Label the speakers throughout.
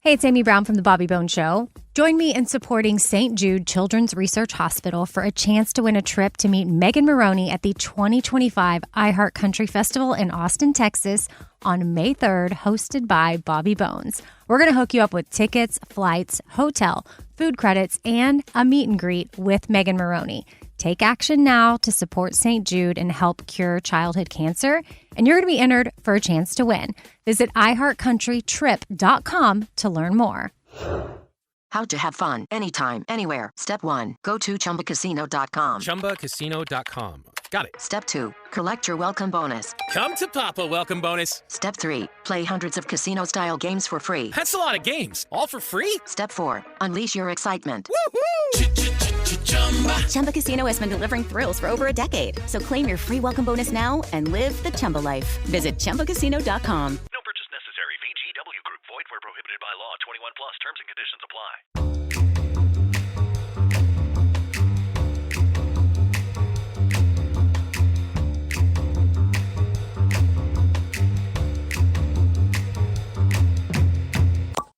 Speaker 1: Hey, it's Amy Brown from The Bobby Bones Show. Join me in supporting St. Jude Children's Research Hospital for a chance to win a trip to meet Megan Maroney at the 2025 iHeart Country Festival in Austin, Texas on May 3rd, hosted by Bobby Bones. We're going to hook you up with tickets, flights, hotel, food credits, and a meet and greet with Megan Maroney. Take action now to support St. Jude and help cure childhood cancer, and you're going to be entered for a chance to win. Visit iHeartCountryTrip.com to learn more.
Speaker 2: How to have fun anytime, anywhere. Step 1. Go to ChumbaCasino.com.
Speaker 3: ChumbaCasino.com. Got it.
Speaker 2: Step 2. Collect your welcome bonus.
Speaker 3: Come to Papa welcome bonus.
Speaker 2: Step 3. Play hundreds of casino-style games for free.
Speaker 3: That's a lot of games. All for free?
Speaker 2: Step 4. Unleash your excitement.
Speaker 3: Woohoo!
Speaker 4: Chumba Casino has been delivering thrills for over a decade. So claim your free welcome bonus now and live the Chumba life. Visit ChumbaCasino.com.
Speaker 5: No purchase necessary. VGW Group. Void where prohibited by law. 21 plus. Terms and conditions apply.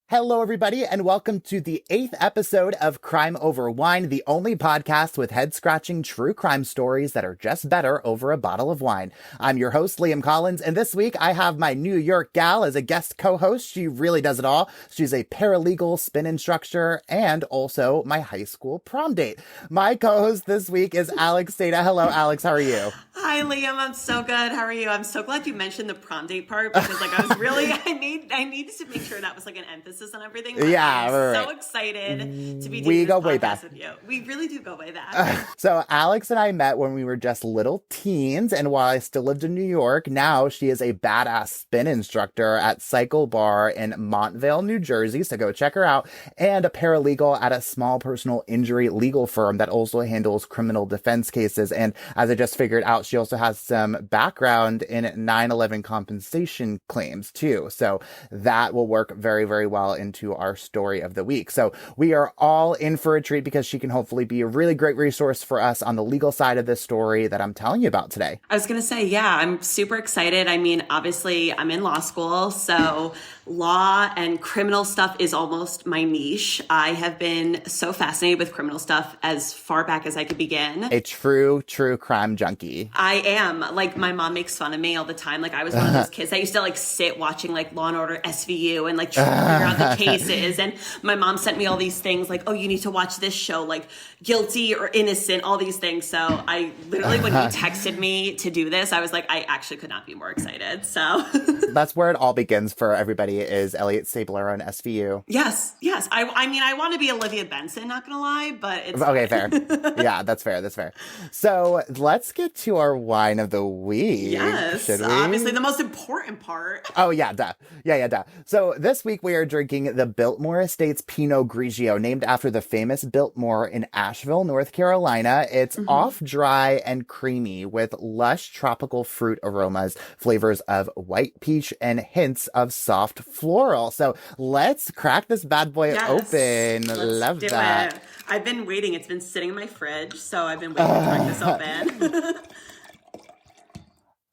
Speaker 6: Hello, everybody, and welcome to the 8th episode of Crime Over Wine, the only podcast with head-scratching true crime stories that are just better over a bottle of wine. I'm your host, Liam Collins, and this week I have my New York gal as a guest co-host. She really does it all. She's a paralegal, spin instructor, and also my high school prom date. My co-host this week is Alex Seda. Hello, Alex. How are you?
Speaker 7: Hi, Liam. I'm so good. How are you? I'm so glad you mentioned the prom date part because, I was really, I needed to make sure that was like an emphasis on everything.
Speaker 6: Yeah,
Speaker 7: I'm
Speaker 6: right.
Speaker 7: so excited to be doing
Speaker 6: We
Speaker 7: this
Speaker 6: go
Speaker 7: podcast
Speaker 6: way back
Speaker 7: with you. We really do go way back.
Speaker 6: So Alex and I met when we were just little teens, and while I still lived in New York, now she is a badass spin instructor at Cycle Bar in Montvale, New Jersey. So go check her out, and a paralegal at a small personal injury legal firm that also handles criminal defense cases. And as I just figured out, she also has some background in 9/11 compensation claims too. So that will work very, very well into our story of the week. So we are all in for a treat because she can hopefully be a really great resource for us on the legal side of this story that I'm telling you about today.
Speaker 7: I was going to say, yeah, I'm super excited. I mean, obviously I'm in law school, so law and criminal stuff is almost my niche. I have been so fascinated with criminal stuff as far back as I could begin.
Speaker 6: A true crime junkie.
Speaker 7: I am. Like, my mom makes fun of me all the time. Like, I was one of those kids that used to like sit watching like Law and Order SVU and like try to figure out the cases. And my mom sent me all these things like, oh, you need to watch this show, like Guilty or Innocent, all these things. So I literally, when he texted me to do this, I was like, I actually could not be more excited. So
Speaker 6: that's where it all begins for everybody, is Elliot Stabler on SVU.
Speaker 7: Yes. I mean, I want to be Olivia Benson, not gonna lie, but it's
Speaker 6: okay. Fair. Yeah, that's fair. So let's get to our wine of the week.
Speaker 7: Yes,
Speaker 6: should we?
Speaker 7: Obviously the most important part.
Speaker 6: Oh yeah, duh. Yeah, duh. So this week we are drinking the Biltmore Estates Pinot Grigio, named after the famous Biltmore in Asheville, North Carolina. It's off dry and creamy with lush tropical fruit aromas, flavors of white peach, and hints of soft floral. So let's crack this bad boy open. Love that.
Speaker 7: I've been waiting. It's been sitting in my fridge, so I've been waiting to crack this open.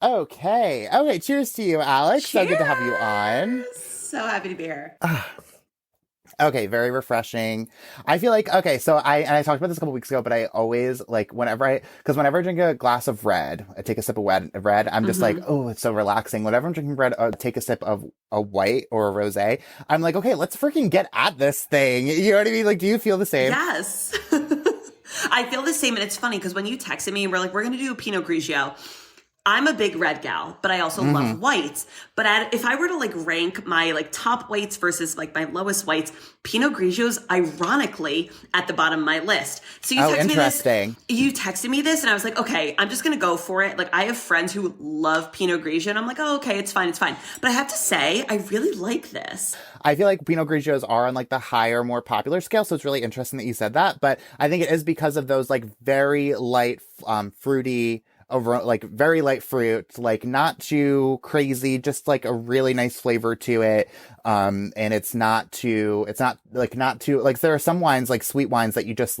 Speaker 6: Okay. Cheers to you, Alex.
Speaker 7: Cheers.
Speaker 6: So good to have you on.
Speaker 7: So happy to be here.
Speaker 6: Okay, very refreshing. I feel like, so I talked about this a couple weeks ago, but I always, like, whenever I drink a glass of red, I take a sip of red, I'm just like, oh, it's so relaxing. Whenever I'm drinking red, take a sip of a white or a rosé, I'm like, okay, let's freaking get at this thing. You know what I mean? Like, do you feel the same?
Speaker 7: Yes. I feel the same, and it's funny, because when you texted me and we're like, we're going to do a Pinot Grigio, I'm a big red gal, but I also love whites. But if I were to like rank my like top whites versus like my lowest whites, Pinot Grigio's ironically at the bottom of my list. So you texted me this. You texted me this, and I was like, okay, I'm just gonna go for it. Like, I have friends who love Pinot Grigio, and I'm like, oh, okay, it's fine. But I have to say, I really like this.
Speaker 6: I feel like Pinot Grigios are on like the higher, more popular scale, so it's really interesting that you said that. But I think it is because of those like very light, fruity, like very light fruit, like not too crazy, just like a really nice flavor to it. And it's not too, like there are some wines, like sweet wines, that you just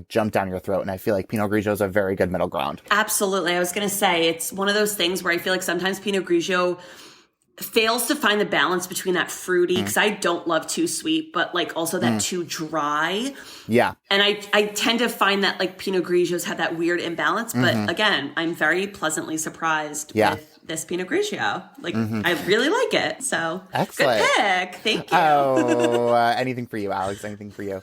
Speaker 6: jump down your throat. And I feel like Pinot Grigio is a very good middle ground.
Speaker 7: Absolutely. I was going to say, it's one of those things where I feel like sometimes Pinot Grigio fails to find the balance between that fruity, because I don't love too sweet, but like also that too dry.
Speaker 6: Yeah.
Speaker 7: And I tend to find that like Pinot Grigios have that weird imbalance. But again, I'm very pleasantly surprised with this Pinot Grigio. Like, I really like it. So
Speaker 6: excellent.
Speaker 7: Good pick. Thank you.
Speaker 6: Oh, anything for you, Alex. Anything for you.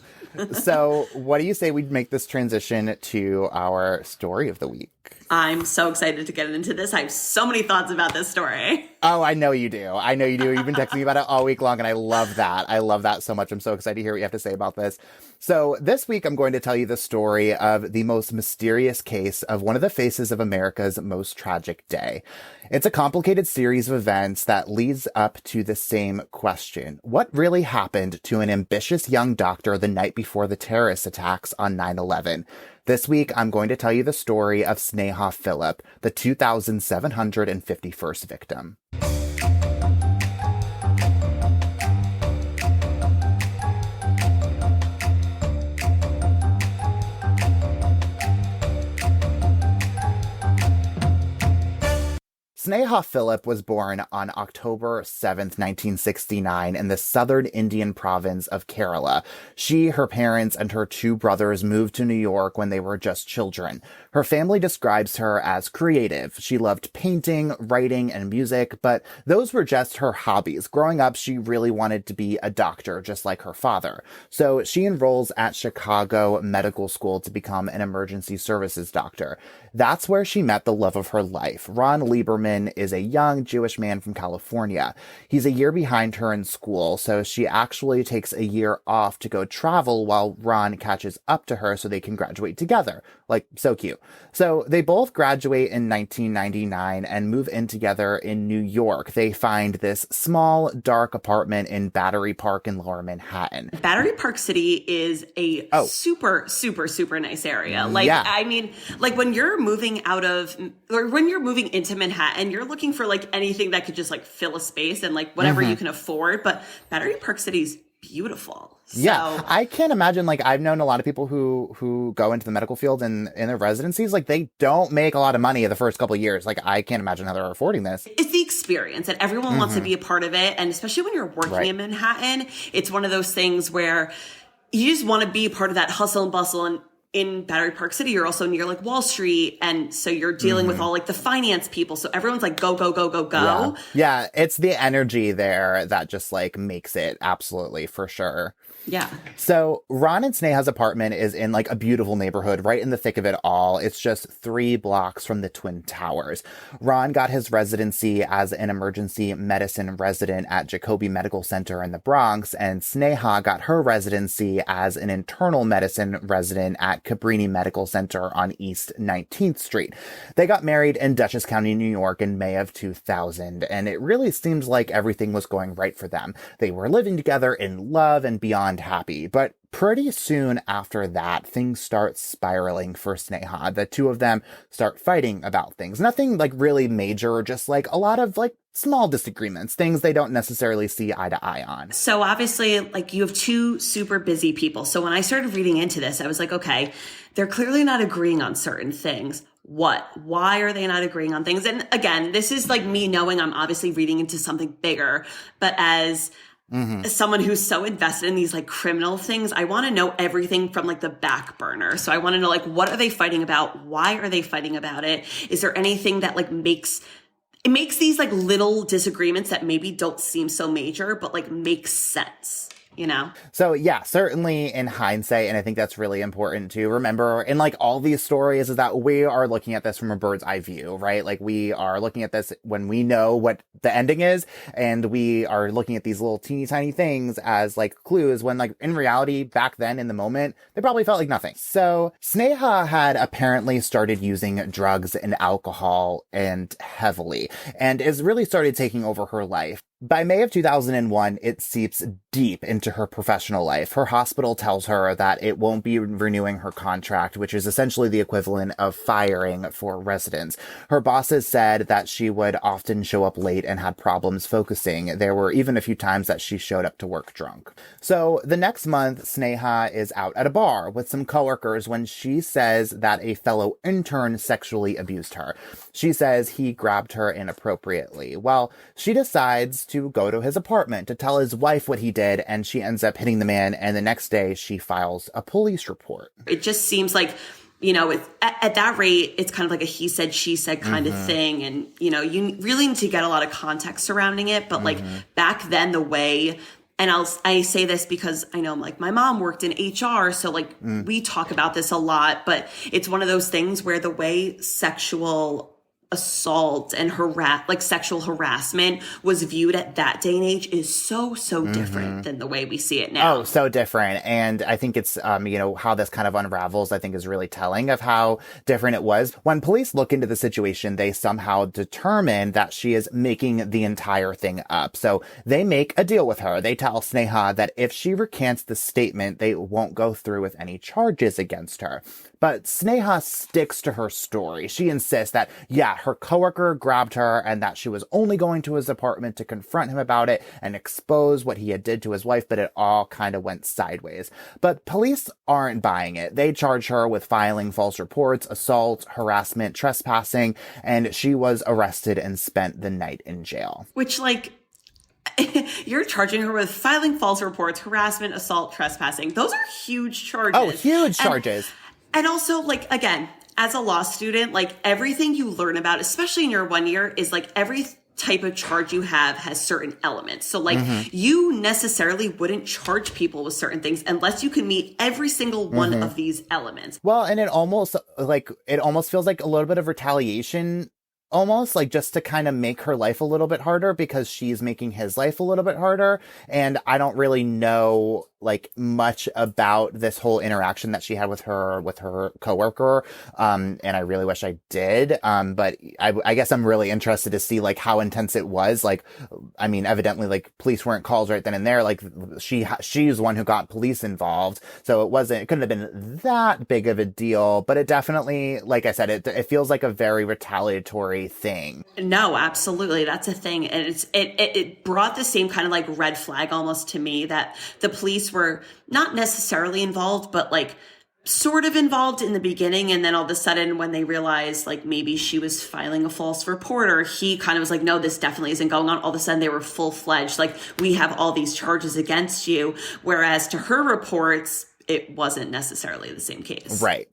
Speaker 6: So what do you say we make this transition to our story of the week?
Speaker 7: I'm so excited to get into this. I have so many thoughts about this story.
Speaker 6: Oh, I know you do. I know you do. You've been texting me about it all week long, and I love that. I love that so much. I'm so excited to hear what you have to say about this. So this week, I'm going to tell you the story of the most mysterious case of one of the faces of America's most tragic day. It's a complicated series of events that leads up to the same question. What really happened to an ambitious young doctor the night before the terrorist attacks on 9/11? This week, I'm going to tell you the story of Sneha Philip, the 2,751st victim. Sneha Philip was born on October 7th, 1969 in the southern Indian province of Kerala. She, her parents, and her two brothers moved to New York when they were just children. Her family describes her as creative. She loved painting, writing, and music, but those were just her hobbies. Growing up, she really wanted to be a doctor, just like her father. So she enrolls at Chicago Medical School to become an emergency services doctor. That's where she met the love of her life. Ron Lieberman is a young Jewish man from California. He's a year behind her in school, so she actually takes a year off to go travel while Ron catches up to her so they can graduate together. Like, so cute. So they both graduate in 1999 and move in together in New York. They find this small, dark apartment in Battery Park in Lower Manhattan.
Speaker 7: Battery Park City is a super, super, super nice area. Like, I mean, like when you're moving out of, or when you're moving into Manhattan, you're looking for like anything that could just like fill a space and like whatever you can afford. But Battery Park City's beautiful. So,
Speaker 6: yeah, I can't imagine, like, I've known a lot of people who go into the medical field and in their residencies, like, they don't make a lot of money the first couple of years. Like, I can't imagine how they're affording this.
Speaker 7: It's the experience, and everyone wants to be a part of it. And especially when you're working in Manhattan, it's one of those things where you just want to be part of that hustle and bustle. And in Battery Park City, you're also near like Wall Street. And so you're dealing with all like the finance people. So everyone's like, go, go, go, go, go.
Speaker 6: Yeah, it's the energy there that just like makes it absolutely for sure.
Speaker 7: Yeah.
Speaker 6: So Ron and Sneha's apartment is in like a beautiful neighborhood right in the thick of it all. It's just 3 blocks from the Twin Towers. Ron got his residency as an emergency medicine resident at Jacobi Medical Center in the Bronx, and Sneha got her residency as an internal medicine resident at Cabrini Medical Center on East 19th Street. They got married in Dutchess County, New York in May of 2000, and it really seemed like everything was going right for them. They were living together in love and beyond happy, but pretty soon after that, things start spiraling for Sneha. The two of them start fighting about things. Nothing like really major, just like a lot of like small disagreements, things they don't necessarily see eye to eye on.
Speaker 7: So obviously, like, you have two super busy people. So when I started reading into this, I was like, okay, they're clearly not agreeing on certain things. What? Why are they not agreeing on things? And again, this is like me knowing I'm obviously reading into something bigger, but as someone who's so invested in these like criminal things, I want to know everything from like the back burner. So I want to know, like, what are they fighting about? Why are they fighting about it? Is there anything that like makes these like little disagreements that maybe don't seem so major, but like make sense? You know? So
Speaker 6: yeah, certainly in hindsight, and I think that's really important to remember in like all these stories, is that we are looking at this from a bird's eye view, right? Like we are looking at this when we know what the ending is, and we are looking at these little teeny tiny things as like clues, when like in reality, back then in the moment, they probably felt like nothing. So Sneha had apparently started using drugs and alcohol and heavily, and is really started taking over her life. By May of 2001, it seeps deep into her professional life. Her hospital tells her that it won't be renewing her contract, which is essentially the equivalent of firing for residents. Her bosses said that she would often show up late and had problems focusing. There were even a few times that she showed up to work drunk. So the next month, Sneha is out at a bar with some coworkers when she says that a fellow intern sexually abused her. She says he grabbed her inappropriately. Well, she decides to go to his apartment to tell his wife what he did, and she ends up hitting the man, and the next day she files a police report.
Speaker 7: It just seems like, at that rate, it's kind of like a he said, she said kind of thing. And, you really need to get a lot of context surrounding it. But like back then, the way, and I say this because I know like my mom worked in HR. So like we talk about this a lot, but it's one of those things where the way sexual assault and sexual harassment was viewed at that day and age is so different than the way we see it now.
Speaker 6: Oh, so different. And I think it's, how this kind of unravels, I think is really telling of how different it was. When police look into the situation, they somehow determine that she is making the entire thing up. So they make a deal with her. They tell Sneha that if she recants the statement, they won't go through with any charges against her. But Sneha sticks to her story. She insists that, her coworker grabbed her and that she was only going to his apartment to confront him about it and expose what he had did to his wife, but it all kind of went sideways. But police aren't buying it. They charge her with filing false reports, assault, harassment, trespassing, and she was arrested and spent the night in jail.
Speaker 7: Which, you're charging her with filing false reports, harassment, assault, trespassing. Those are huge charges.
Speaker 6: Oh, huge charges.
Speaker 7: And also, again, as a law student, everything you learn about, especially in your 1 year, is every type of charge you have has certain elements. So you necessarily wouldn't charge people with certain things unless you can meet every single one of these elements.
Speaker 6: Well, and it almost feels like a little bit of retaliation, almost just to kind of make her life a little bit harder because she's making his life a little bit harder. And I don't really know much about this whole interaction that she had with her coworker. And I really wish I did. But I guess I'm really interested to see how intense it was. Evidently police weren't called right then and there. She's the one who got police involved. So it couldn't have been that big of a deal, but it definitely, like I said, it feels like a very retaliatory thing.
Speaker 7: No, absolutely. That's a thing. And it brought the same kind of red flag almost to me that the police were not necessarily involved, but sort of involved in the beginning. And then all of a sudden when they realized maybe she was filing a false report, or he kind of was no, this definitely isn't going on. All of a sudden they were full-fledged. We have all these charges against you. Whereas to her reports, it wasn't necessarily the same case.
Speaker 6: Right.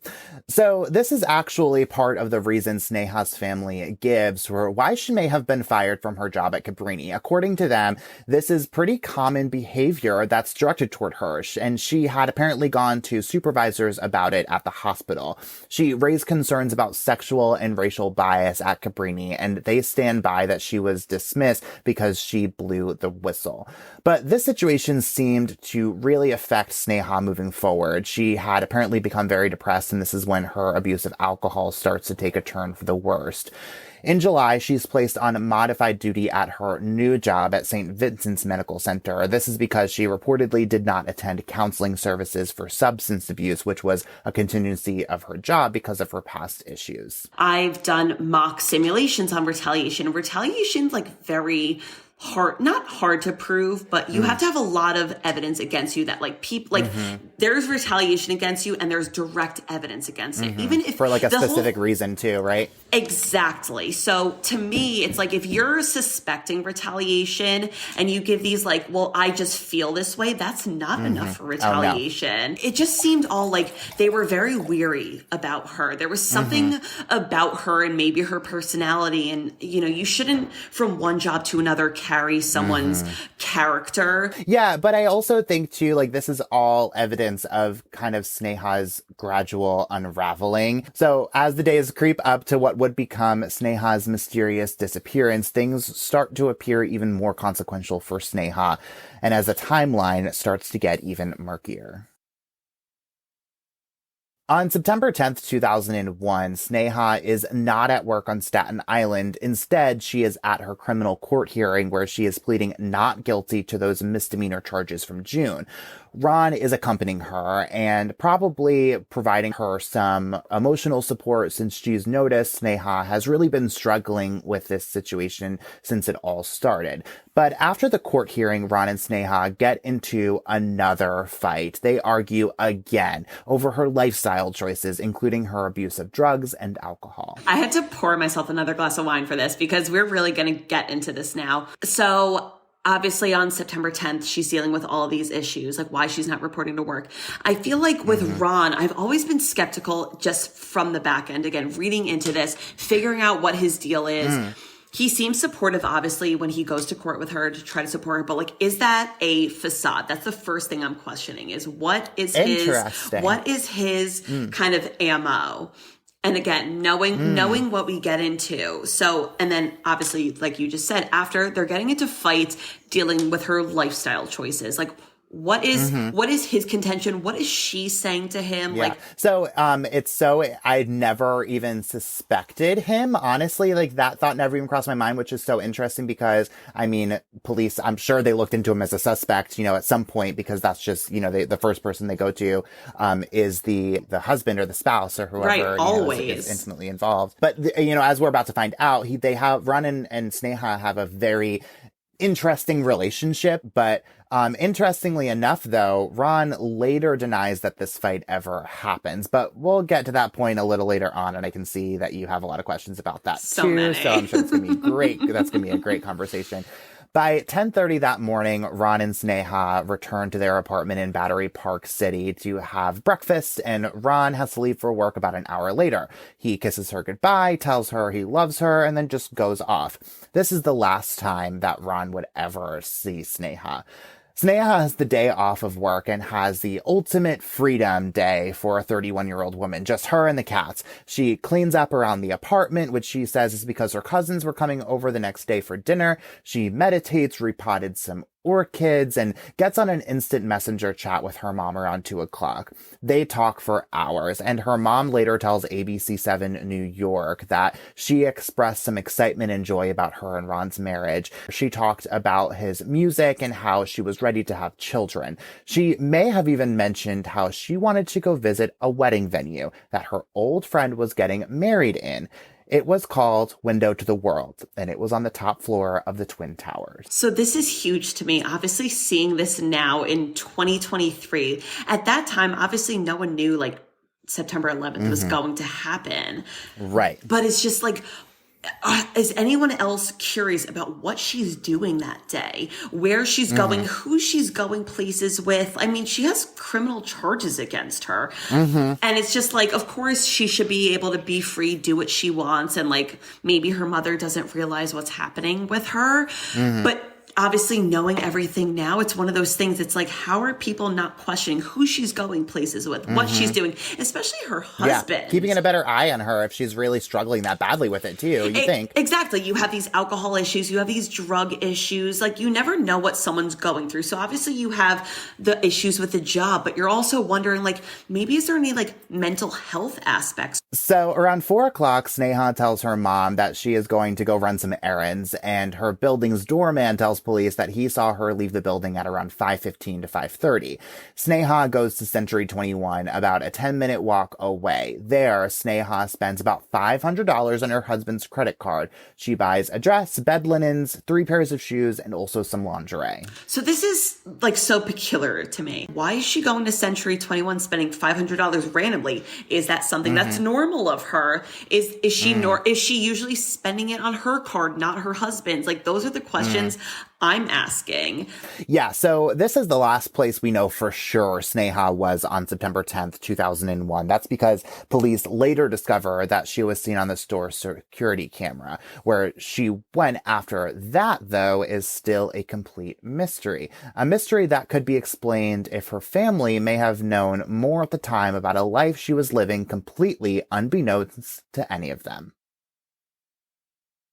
Speaker 6: So this is actually part of the reason Sneha's family gives for why she may have been fired from her job at Cabrini. According to them, this is pretty common behavior that's directed toward her, and she had apparently gone to supervisors about it at the hospital. She raised concerns about sexual and racial bias at Cabrini, and they stand by that she was dismissed because she blew the whistle. But this situation seemed to really affect Sneha moving forward. She had apparently become very depressed, and this is when her abuse of alcohol starts to take a turn for the worst. In July, she's placed on modified duty at her new job at St. Vincent's Medical Center. This is because she reportedly did not attend counseling services for substance abuse, which was a contingency of her job because of her past issues.
Speaker 7: I've done mock simulations on retaliation. Retaliation's very not hard to prove, but you have to have a lot of evidence against you that people there's retaliation against you and there's direct evidence against it. Even if
Speaker 6: for a specific reason too, right?
Speaker 7: Exactly. So to me, it's if you're suspecting retaliation and you give these I just feel this way, that's not enough for retaliation. Oh, no. It just seemed all they were very weary about her. There was something about her and maybe her personality, and you shouldn't from one job to another carry someone's character.
Speaker 6: Yeah, but I also think too, this is all evidence of kind of Sneha's gradual unraveling. So as the days creep up to what would become Sneha's mysterious disappearance, things start to appear even more consequential for Sneha, and as the timeline starts to get even murkier. On September 10th, 2001, Sneha is not at work on Staten Island. Instead, she is at her criminal court hearing where she is pleading not guilty to those misdemeanor charges from June. Ron is accompanying her and probably providing her some emotional support since she's noticed Sneha has really been struggling with this situation since it all started. But after the court hearing, Ron and Sneha get into another fight. They argue again over her lifestyle choices, including her abuse of drugs and alcohol.
Speaker 7: I had to pour myself another glass of wine for this because we're really going to get into this now. So obviously on September 10th, she's dealing with all of these issues, like why she's not reporting to work. I feel like with Ron, I've always been skeptical just from the back end. Again, reading into this, figuring out what his deal is. He seems supportive, obviously, when he goes to court with her to try to support her. But, like, is that a facade? That's the first thing I'm questioning is what is his kind of ammo? And again, knowing what we get into. So, and then obviously, like you just said, after they're getting into fights, dealing with her lifestyle choices, like what is his contention? What is she saying to him?
Speaker 6: Yeah.
Speaker 7: Like,
Speaker 6: I never even suspected him. Honestly, like that thought never even crossed my mind, which is so interesting because, I mean, police, I'm sure they looked into him as a suspect, at some point because that's just, the first person they go to, is the husband or the spouse or whoever,
Speaker 7: right, always
Speaker 6: is intimately involved. But, as we're about to find out, Ron and Sneha have a very interesting relationship, but interestingly enough, though, Ron later denies that this fight ever happens. But we'll get to that point a little later on, and I can see that you have a lot of questions about that too.
Speaker 7: Many.
Speaker 6: So I'm sure it's going to be great. That's going to be a great conversation. By 10:30 that morning, Ron and Sneha return to their apartment in Battery Park City to have breakfast, and Ron has to leave for work about an hour later. He kisses her goodbye, tells her he loves her, and then just goes off. This is the last time that Ron would ever see Sneha. Sneha has the day off of work and has the ultimate freedom day for a 31-year-old woman, just her and the cats. She cleans up around the apartment, which she says is because her cousins were coming over the next day for dinner. She meditates, repotted some orchids, and gets on an instant messenger chat with her mom around 2:00. They talk for hours, and her mom later tells ABC7 New York that she expressed some excitement and joy about her and Ron's marriage. She talked about his music and how she was ready to have children. She may have even mentioned how she wanted to go visit a wedding venue that her old friend was getting married in. It was called Window to the World, and it was on the top floor of the Twin Towers.
Speaker 7: So this is huge to me. Obviously, seeing this now in 2023. At that time, obviously, no one knew, like, September 11th was going to happen.
Speaker 6: Right.
Speaker 7: But it's just like, is anyone else curious about what she's doing that day, where she's going, who she's going places with? I mean, she has criminal charges against her. And it's just like, of course, she should be able to be free, do what she wants. And like, maybe her mother doesn't realize what's happening with her. But obviously, knowing everything now, it's one of those things. It's like, how are people not questioning who she's going places with, what she's doing, especially her husband?
Speaker 6: Yeah, keeping a better eye on her if she's really struggling that badly with it, too, you think.
Speaker 7: Exactly. You have these alcohol issues. You have these drug issues. Like, you never know what someone's going through. So obviously, you have the issues with the job, but you're also wondering, like, maybe is there any, like, mental health aspects?
Speaker 6: So around 4:00, Sneha tells her mom that she is going to go run some errands, and her building's doorman tells police that he saw her leave the building at around 5:15 to 5:30. Sneha goes to Century 21, about a 10-minute walk away. There, Sneha spends about $500 on her husband's credit card. She buys a dress, bed linens, 3 pairs of shoes, and also some lingerie.
Speaker 7: So this is like so peculiar to me. Why is she going to Century 21 spending $500 randomly? Is that something that's normal of her? Is she usually spending it on her card, not her husband's? Like, those are the questions I'm asking.
Speaker 6: Yeah, so this is the last place we know for sure Sneha was on September 10th, 2001. That's because police later discover that she was seen on the store's security camera. Where she went after that, though, is still a complete mystery. A mystery that could be explained if her family may have known more at the time about a life she was living completely unbeknownst to any of them.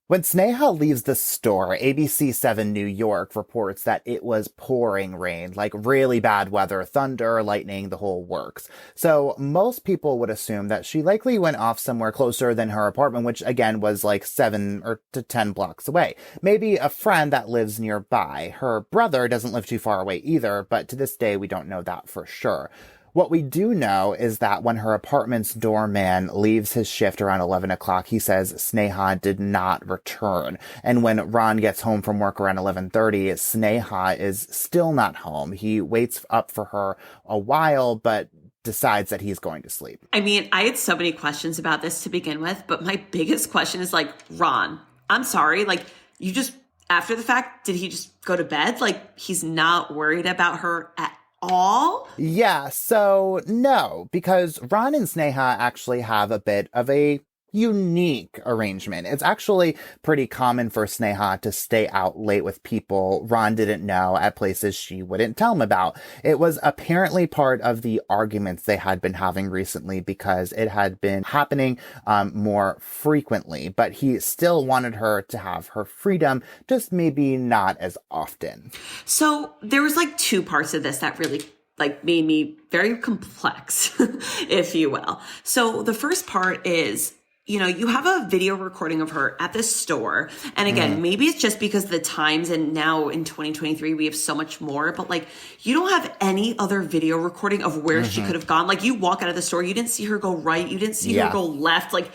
Speaker 6: When Sneha leaves the store, ABC7 New York reports that it was pouring rain, like really bad weather, thunder, lightning, the whole works. So most people would assume that she likely went off somewhere closer than her apartment, which again was like 7 or to 10 blocks away. Maybe a friend that lives nearby. Her brother doesn't live too far away either, but to this day we don't know that for sure. What we do know is that when her apartment's doorman leaves his shift around 11 o'clock, he says Sneha did not return. And when Ron gets home from work around 11:30, Sneha is still not home. He waits up for her a while, but decides that he's going to sleep.
Speaker 7: I mean, I had so many questions about this to begin with, but my biggest question is like, Ron, I'm sorry, like you just, after the fact, did he just go to bed? Like he's not worried about her at all?
Speaker 6: Yeah, so no, because Ron and Sneha actually have a bit of a unique arrangement. It's actually pretty common for Sneha to stay out late with people Ron didn't know at places she wouldn't tell him about. It was apparently part of the arguments they had been having recently because it had been happening more frequently, but he still wanted her to have her freedom, just maybe not as often.
Speaker 7: So there was like two parts of this that really like made me very complex, if you will. So the first part is, you know, you have a video recording of her at this store. And again, maybe it's just because of the times and now in 2023, we have so much more, but like, you don't have any other video recording of where she could have gone. Like you walk out of the store, you didn't see her go right. You didn't see her go left, like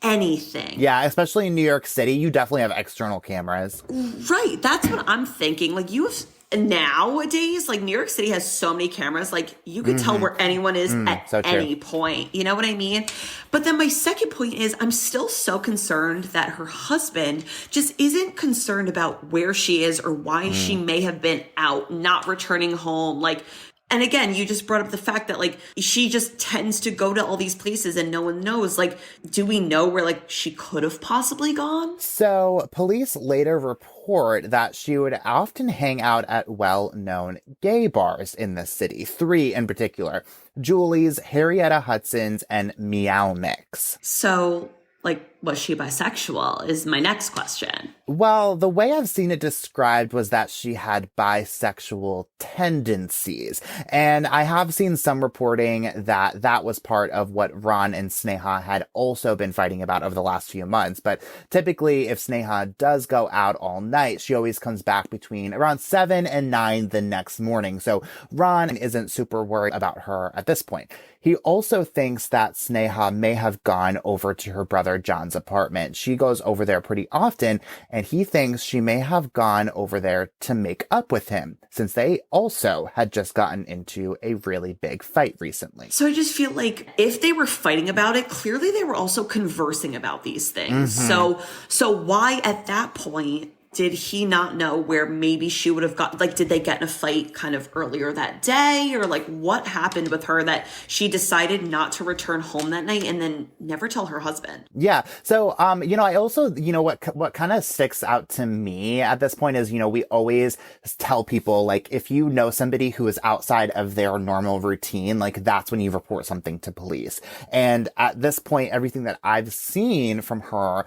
Speaker 7: anything.
Speaker 6: Yeah, especially in New York City, you definitely have external cameras.
Speaker 7: Right. That's what I'm thinking. Like you have nowadays, like New York City has so many cameras, like you could tell where anyone is at any point. You know what I mean? But then my second point is I'm still so concerned that her husband just isn't concerned about where she is or why she may have been out, not returning home. Like, and again, you just brought up the fact that like she just tends to go to all these places and no one knows. Like, do we know where like she could have possibly gone?
Speaker 6: So police later report that she would often hang out at well-known gay bars in the city, 3 in particular: Julie's, Harrietta Hudson's, and Meow Mix.
Speaker 7: So, like, was she bisexual is my next question.
Speaker 6: Well, the way I've seen it described was that she had bisexual tendencies. And I have seen some reporting that that was part of what Ron and Sneha had also been fighting about over the last few months. But typically, if Sneha does go out all night, she always comes back between around 7 and 9 the next morning. So Ron isn't super worried about her at this point. He also thinks that Sneha may have gone over to her brother John's apartment. She goes over there pretty often, and he thinks she may have gone over there to make up with him, since they also had just gotten into a really big fight recently.
Speaker 7: So I just feel like if they were fighting about it, clearly they were also conversing about these things. So why at that point did he not know where maybe she would have got, like, did they get in a fight kind of earlier that day? Or like what happened with her that she decided not to return home that night and then never tell her husband?
Speaker 6: Yeah. So, I also, what kind of sticks out to me at this point is, we always tell people, like, if you know somebody who is outside of their normal routine, like, that's when you report something to police. And at this point, everything that I've seen from her,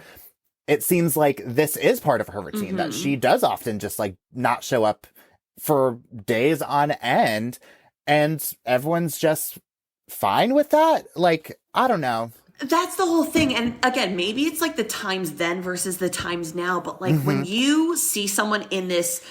Speaker 6: it seems like this is part of her routine, that she does often just like not show up for days on end, and everyone's just fine with that. Like, I don't know.
Speaker 7: That's the whole thing. And again, maybe it's like the times then versus the times now, but like when you see someone in this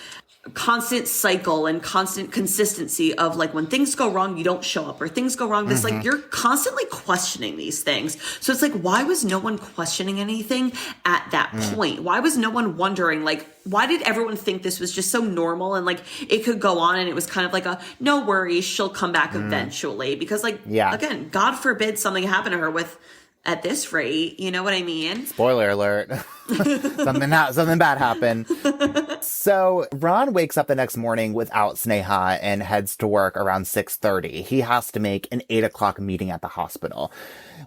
Speaker 7: constant cycle and constant consistency of like when things go wrong, you don't show up, or things go wrong, this like you're constantly questioning these things. So it's like, why was no one questioning anything at that point? Why was no one wondering, like, why did everyone think this was just so normal and like it could go on and it was kind of like a no worries, she'll come back eventually? Because like, again, God forbid something happened to her with at this rate, you know what I mean?
Speaker 6: Spoiler alert. Something bad happened. So Ron wakes up the next morning without Sneha and heads to work around 6:30. He has to make an 8 o'clock meeting at the hospital.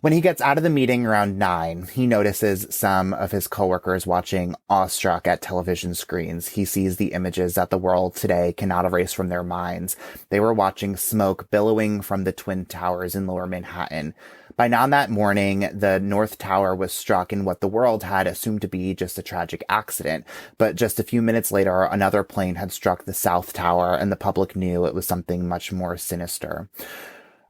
Speaker 6: When he gets out of the meeting around 9, he notices some of his coworkers watching awestruck at television screens. He sees the images that the world today cannot erase from their minds. They were watching smoke billowing from the Twin Towers in Lower Manhattan. By now that morning, the North Tower was struck in what the world had assumed to be just a tragic accident. But just a few minutes later, another plane had struck the South Tower, and the public knew it was something much more sinister.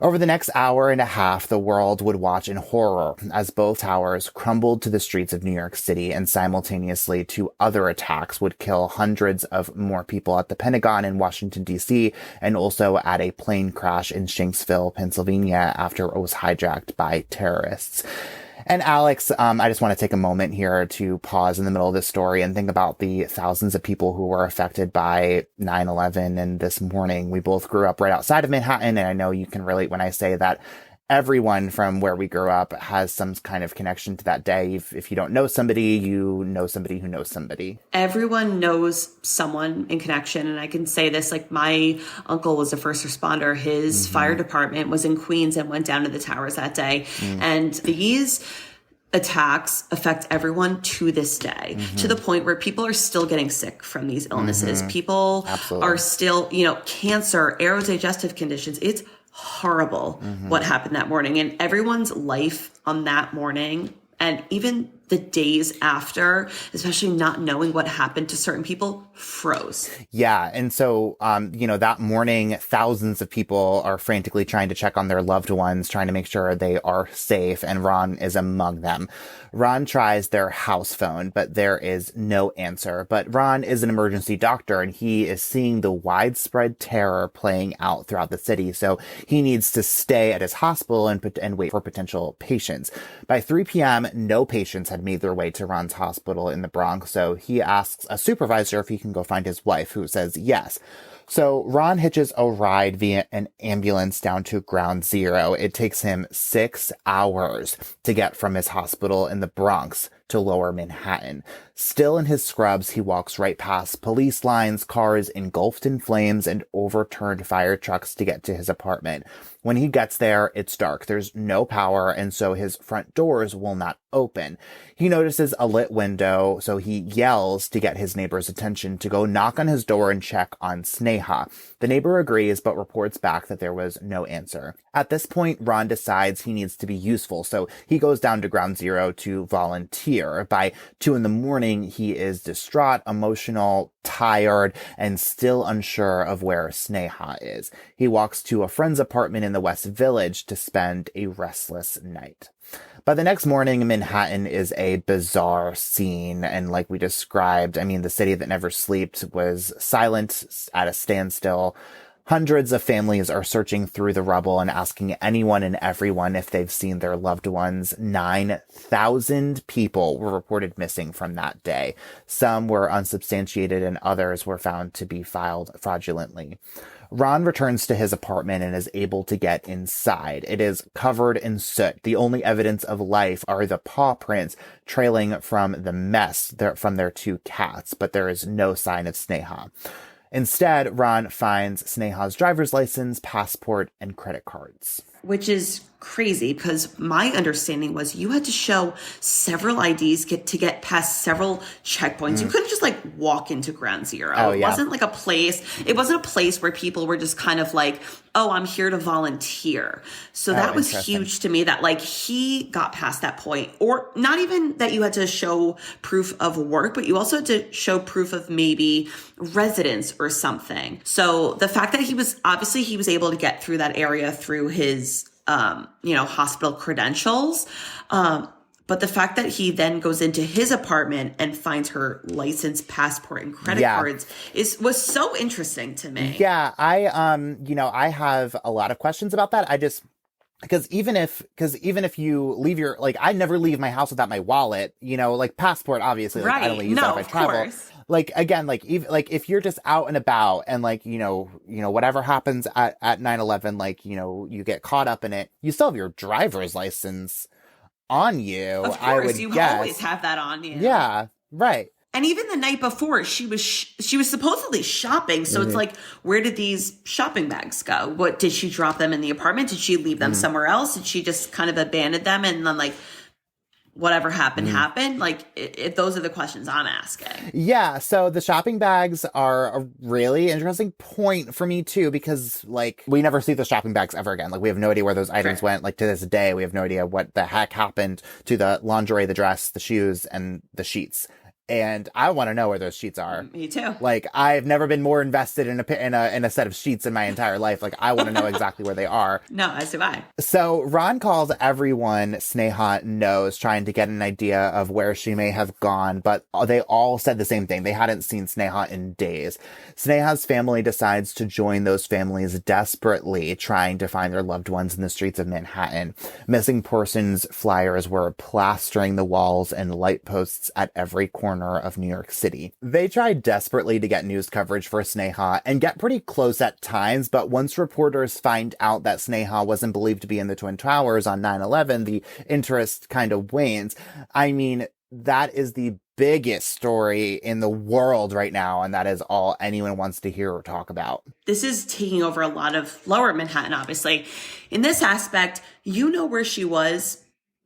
Speaker 6: Over the next hour and a half, the world would watch in horror as both towers crumbled to the streets of New York City, and simultaneously two other attacks would kill hundreds of more people at the Pentagon in Washington, D.C., and also at a plane crash in Shanksville, Pennsylvania, after it was hijacked by terrorists. And Alex, I just want to take a moment here to pause in the middle of this story and think about the thousands of people who were affected by 9/11 and this morning. We both grew up right outside of Manhattan, and I know you can relate when I say that everyone from where we grew up has some kind of connection to that day. If you don't know somebody, you know somebody who knows somebody.
Speaker 7: Everyone knows someone in connection. And I can say this, like my uncle was a first responder. His fire department was in Queens and went down to the towers that day. And these attacks affect everyone to this day, to the point where people are still getting sick from these illnesses. People are still, cancer, aerodigestive conditions. It's horrible what happened that morning, and everyone's life on that morning and even the days after, especially not knowing what happened to certain people, froze.
Speaker 6: Yeah. And so, that morning, thousands of people are frantically trying to check on their loved ones, trying to make sure they are safe. And Ron is among them. Ron tries their house phone, but there is no answer. But Ron is an emergency doctor, and he is seeing the widespread terror playing out throughout the city. So he needs to stay at his hospital and wait for potential patients. By 3 p.m., no patients had made their way to Ron's hospital in the Bronx. So he asks a supervisor if he can go find his wife, who says yes. So Ron hitches a ride via an ambulance down to Ground Zero. It takes him 6 hours to get from his hospital in the Bronx to Lower Manhattan. Still in his scrubs, he walks right past police lines, cars engulfed in flames, and overturned fire trucks to get to his apartment. When he gets there, it's dark. There's no power, and so his front doors will not open. He notices a lit window, so he yells to get his neighbor's attention to go knock on his door and check on Sneha. The neighbor agrees, but reports back that there was no answer. At this point, Ron decides he needs to be useful, so he goes down to Ground Zero to volunteer. By 2 a.m, he is distraught, emotional, tired, and still unsure of where Sneha is. He walks to a friend's apartment in the West Village to spend a restless night. By the next morning, Manhattan is a bizarre scene, and like we described, the city that never sleeps was silent, at a standstill. Hundreds of families are searching through the rubble and asking anyone and everyone if they've seen their loved ones. 9,000 people were reported missing from that day. Some were unsubstantiated and others were found to be filed fraudulently. Ron returns to his apartment and is able to get inside. It is covered in soot. The only evidence of life are the paw prints trailing from the mess from their 2 cats, but there is no sign of Sneha. Instead, Ron finds Sneha's driver's license, passport, and credit cards.
Speaker 7: Which is crazy, because my understanding was you had to show several IDs to get past several checkpoints. You couldn't just walk into Ground Zero.
Speaker 6: Oh, yeah.
Speaker 7: It wasn't it wasn't a place where people were just kind of like, oh, I'm here to volunteer. So that was huge to me, that he got past that point. Or not even that you had to show proof of work, but you also had to show proof of maybe residence or something. So the fact that he was able to get through that area through his hospital credentials. But the fact that he then goes into his apartment and finds her license, passport, and credit cards was so interesting to me.
Speaker 6: Yeah, I have a lot of questions about that. Because even if you leave your, I never leave my house without my wallet, passport, obviously, I don't use that if I travel.
Speaker 7: Course.
Speaker 6: If you're just out and about and whatever happens at 9/11, you get caught up in it, you still have your driver's license on you.
Speaker 7: Of course,
Speaker 6: I would guess.
Speaker 7: Always have that on you.
Speaker 6: Yeah, right.
Speaker 7: And even the night before, she was supposedly shopping. So it's where did these shopping bags go? What, did she drop them in the apartment? Did she leave them somewhere else? Did she just kind of abandon them and then whatever happened? Like, those are the questions I'm asking.
Speaker 6: Yeah, so the shopping bags are a really interesting point for me, too, because, like, we never see the shopping bags ever again. Like, we have no idea where those items went. Like, to this day, we have no idea what the heck happened to the lingerie, the dress, the shoes, and the sheets. And I want to know where those sheets are.
Speaker 7: Me too.
Speaker 6: Like, I've never been more invested in a set of sheets in my entire life. Like, I want to know exactly where they are.
Speaker 7: No, as do I.
Speaker 6: So Ron calls everyone Sneha knows, trying to get an idea of where she may have gone, but they all said the same thing. They hadn't seen Sneha in days. Sneha's family decides to join those families desperately trying to find their loved ones in the streets of Manhattan. Missing persons flyers were plastering the walls and light posts at every corner of New York City. They tried desperately to get news coverage for Sneha and get pretty close at times, but once reporters find out that Sneha wasn't believed to be in the Twin Towers on 9/11, the interest kind of wanes. I mean, that is the biggest story in the world right now, and that is all anyone wants to hear or talk about.
Speaker 7: This is taking over a lot of lower Manhattan, obviously. In this aspect, you know where she was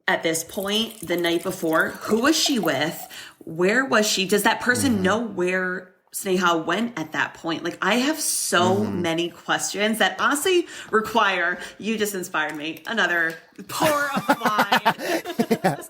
Speaker 7: at this point the night before. Who was she with? Where was she? Does that person know where Sneha went at that point? Like, I have so many questions that honestly require, you just inspired me, another pour of wine.
Speaker 6: Yes.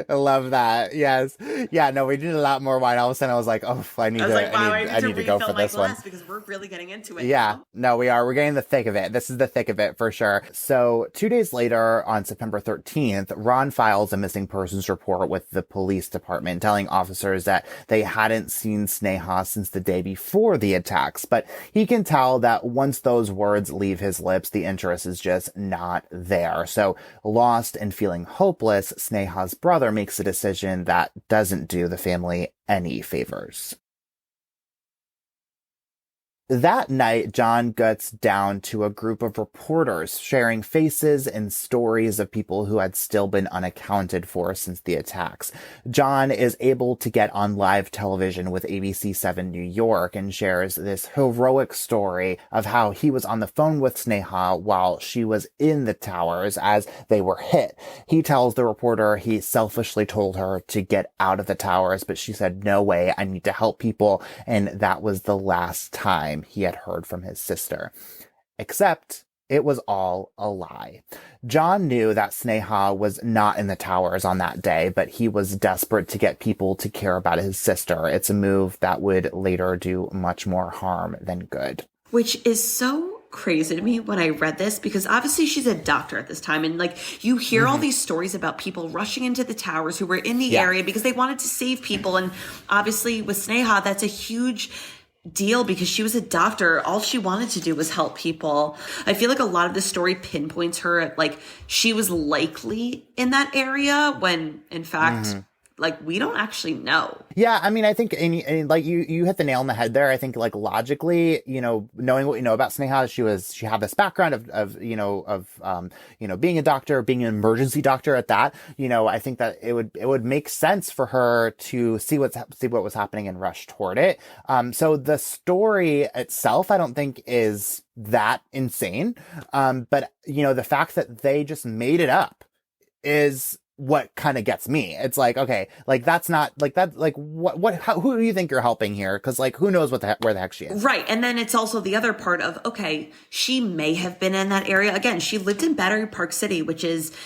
Speaker 6: I love that. Yes. Yeah, no, we did a lot more wine. All of a sudden I was like, oh, I need to go for this one.
Speaker 7: Because we're really getting into it.
Speaker 6: Yeah, no, we are. We're getting the thick of it. This is the thick of it for sure. So 2 days later, on September 13th, Ron files a missing persons report with the police department, telling officers that they hadn't seen Sneha since the day before the attacks. But he can tell that once those words leave his lips, the interest is just not there. So lost and feeling hopeless, Sneha's brother makes a decision that doesn't do the family any favors. That night, John gets down to a group of reporters sharing faces and stories of people who had still been unaccounted for since the attacks. John is able to get on live television with ABC7 New York and shares this heroic story of how he was on the phone with Sneha while she was in the towers as they were hit. He tells the reporter he selfishly told her to get out of the towers, but she said, "No way, I need to help people," and that was the last time he had heard from his sister. Except it was all a lie. John knew that Sneha was not in the towers on that day, but he was desperate to get people to care about his sister. It's a move that would later do much more harm than good.
Speaker 7: Which is so crazy to me when I read this, because obviously she's a doctor at this time, and like you hear all these stories about people rushing into the towers who were in the area because they wanted to save people, and obviously with Sneha that's a huge deal because she was a doctor. All she wanted to do was help people. I feel like a lot of the story pinpoints her at like she was likely in that area when in fact like we don't actually know.
Speaker 6: Yeah, I mean, I think like you hit the nail on the head there. I think like logically, you know, knowing what you know about Sneha, she had this background of being a doctor, being an emergency doctor at that. You know, I think that it would make sense for her to see what was happening and rush toward it. So the story itself, I don't think is that insane. But you know, the fact that they just made it up is what kind of gets me. It's like, okay, like that's not like that, like who do you think you're helping here? Cause like, who knows where the heck she is?
Speaker 7: Right. And then it's also the other part of, okay, she may have been in that area. Again, she lived in Battery Park City, which is